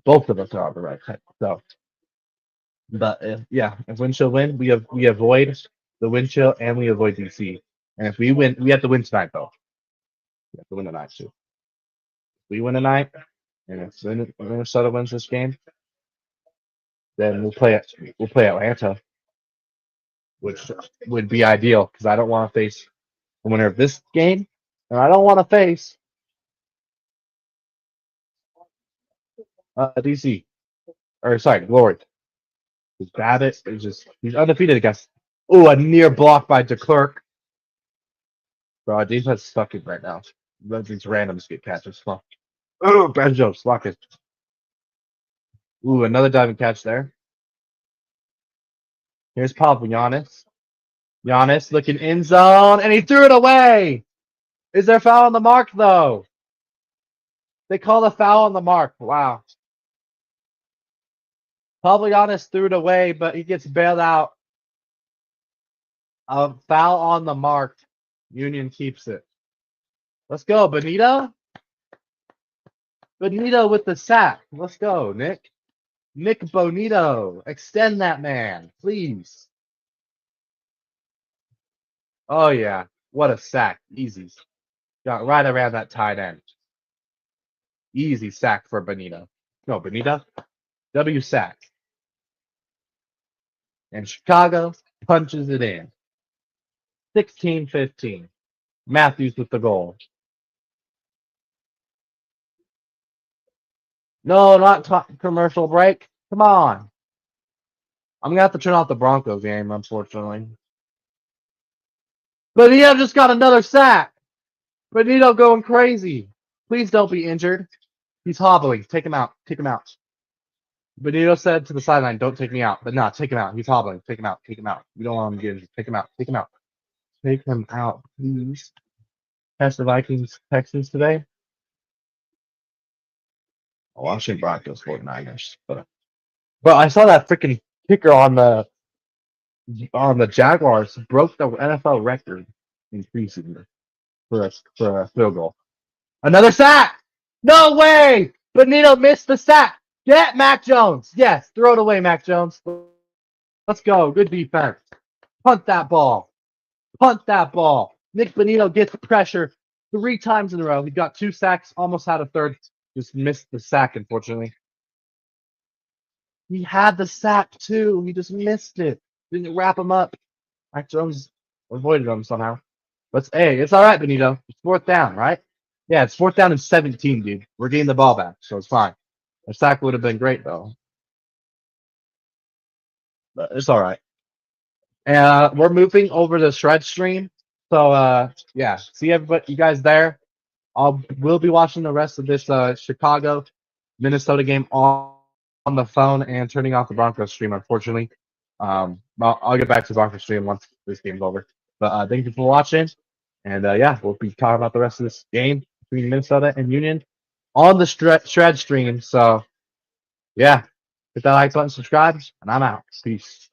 both of us are on the right side. So, but if Windshield win, we avoid the Windshield and we avoid DC. And if we win, we have to win tonight though. We have to win tonight too. If we win tonight, and if Minnesota wins this game, then we'll play Atlanta, which would be ideal because I don't want to face the winner of this game, and I don't want to face DC. Or sorry, Glory. Because Babbitt is he's undefeated against. Oh, a near block by DeClerc. Bro, our defense is sucking right now. These randoms get catches. Oh, Ben Jones, lock it. Ooh, another diving catch there. Here's Pablo Giannis. Giannis looking in zone, and he threw it away. Is there a foul on the mark, though? They call a foul on the mark. Wow. Pablo Giannis threw it away, but he gets bailed out. A foul on the mark. Union keeps it. Let's go, Benito. Bonito with the sack. Let's go, Nick. Nick Bonito. Extend that man, please. Oh, yeah. What a sack. Easy. Got right around that tight end. Easy sack for Bonito. No, Bonito. W sack. And Chicago punches it in. 16-15. Matthews with the goal. No, not commercial break. Come on. I'm going to have to turn off the Broncos game, unfortunately. Benito just got another sack. Benito going crazy. Please don't be injured. He's hobbling. Take him out. Take him out. Benito said to the sideline, don't take me out. But no, take him out. He's hobbling. Take him out. Take him out. We don't want him to get injured. Take him out. Take him out. Take him out, please. Catch the Vikings Texans today. Washington Broncos 49ers. But I saw that freaking kicker on the Jaguars broke the NFL record in preseason for a field goal. Another sack! No way! Benito missed the sack. Get Mac Jones. Yes, throw it away, Mac Jones. Let's go. Good defense. Punt that ball. Punt that ball. Nick Bonito gets pressure 3 times in a row. He got 2 sacks, almost had a third. Just missed the sack, unfortunately. He had the sack, too. He just missed it. Didn't wrap him up. Mac Jones avoided him somehow. But hey, it's all right, Benito. It's 4th down, right? Yeah, it's 4th down and 17, dude. We're getting the ball back, so it's fine. A sack would have been great, though. But it's all right. And we're moving over to Shred Stream. So, yeah, see everybody, you guys there. We'll be watching the rest of this Chicago, Minnesota game on the phone and turning off the Broncos stream, unfortunately. I'll get back to the Broncos stream once this game's over. But thank you for watching. And, yeah, we'll be talking about the rest of this game between Minnesota and Union on the Shred stream. So, yeah, hit that like button, subscribe, and I'm out. Peace.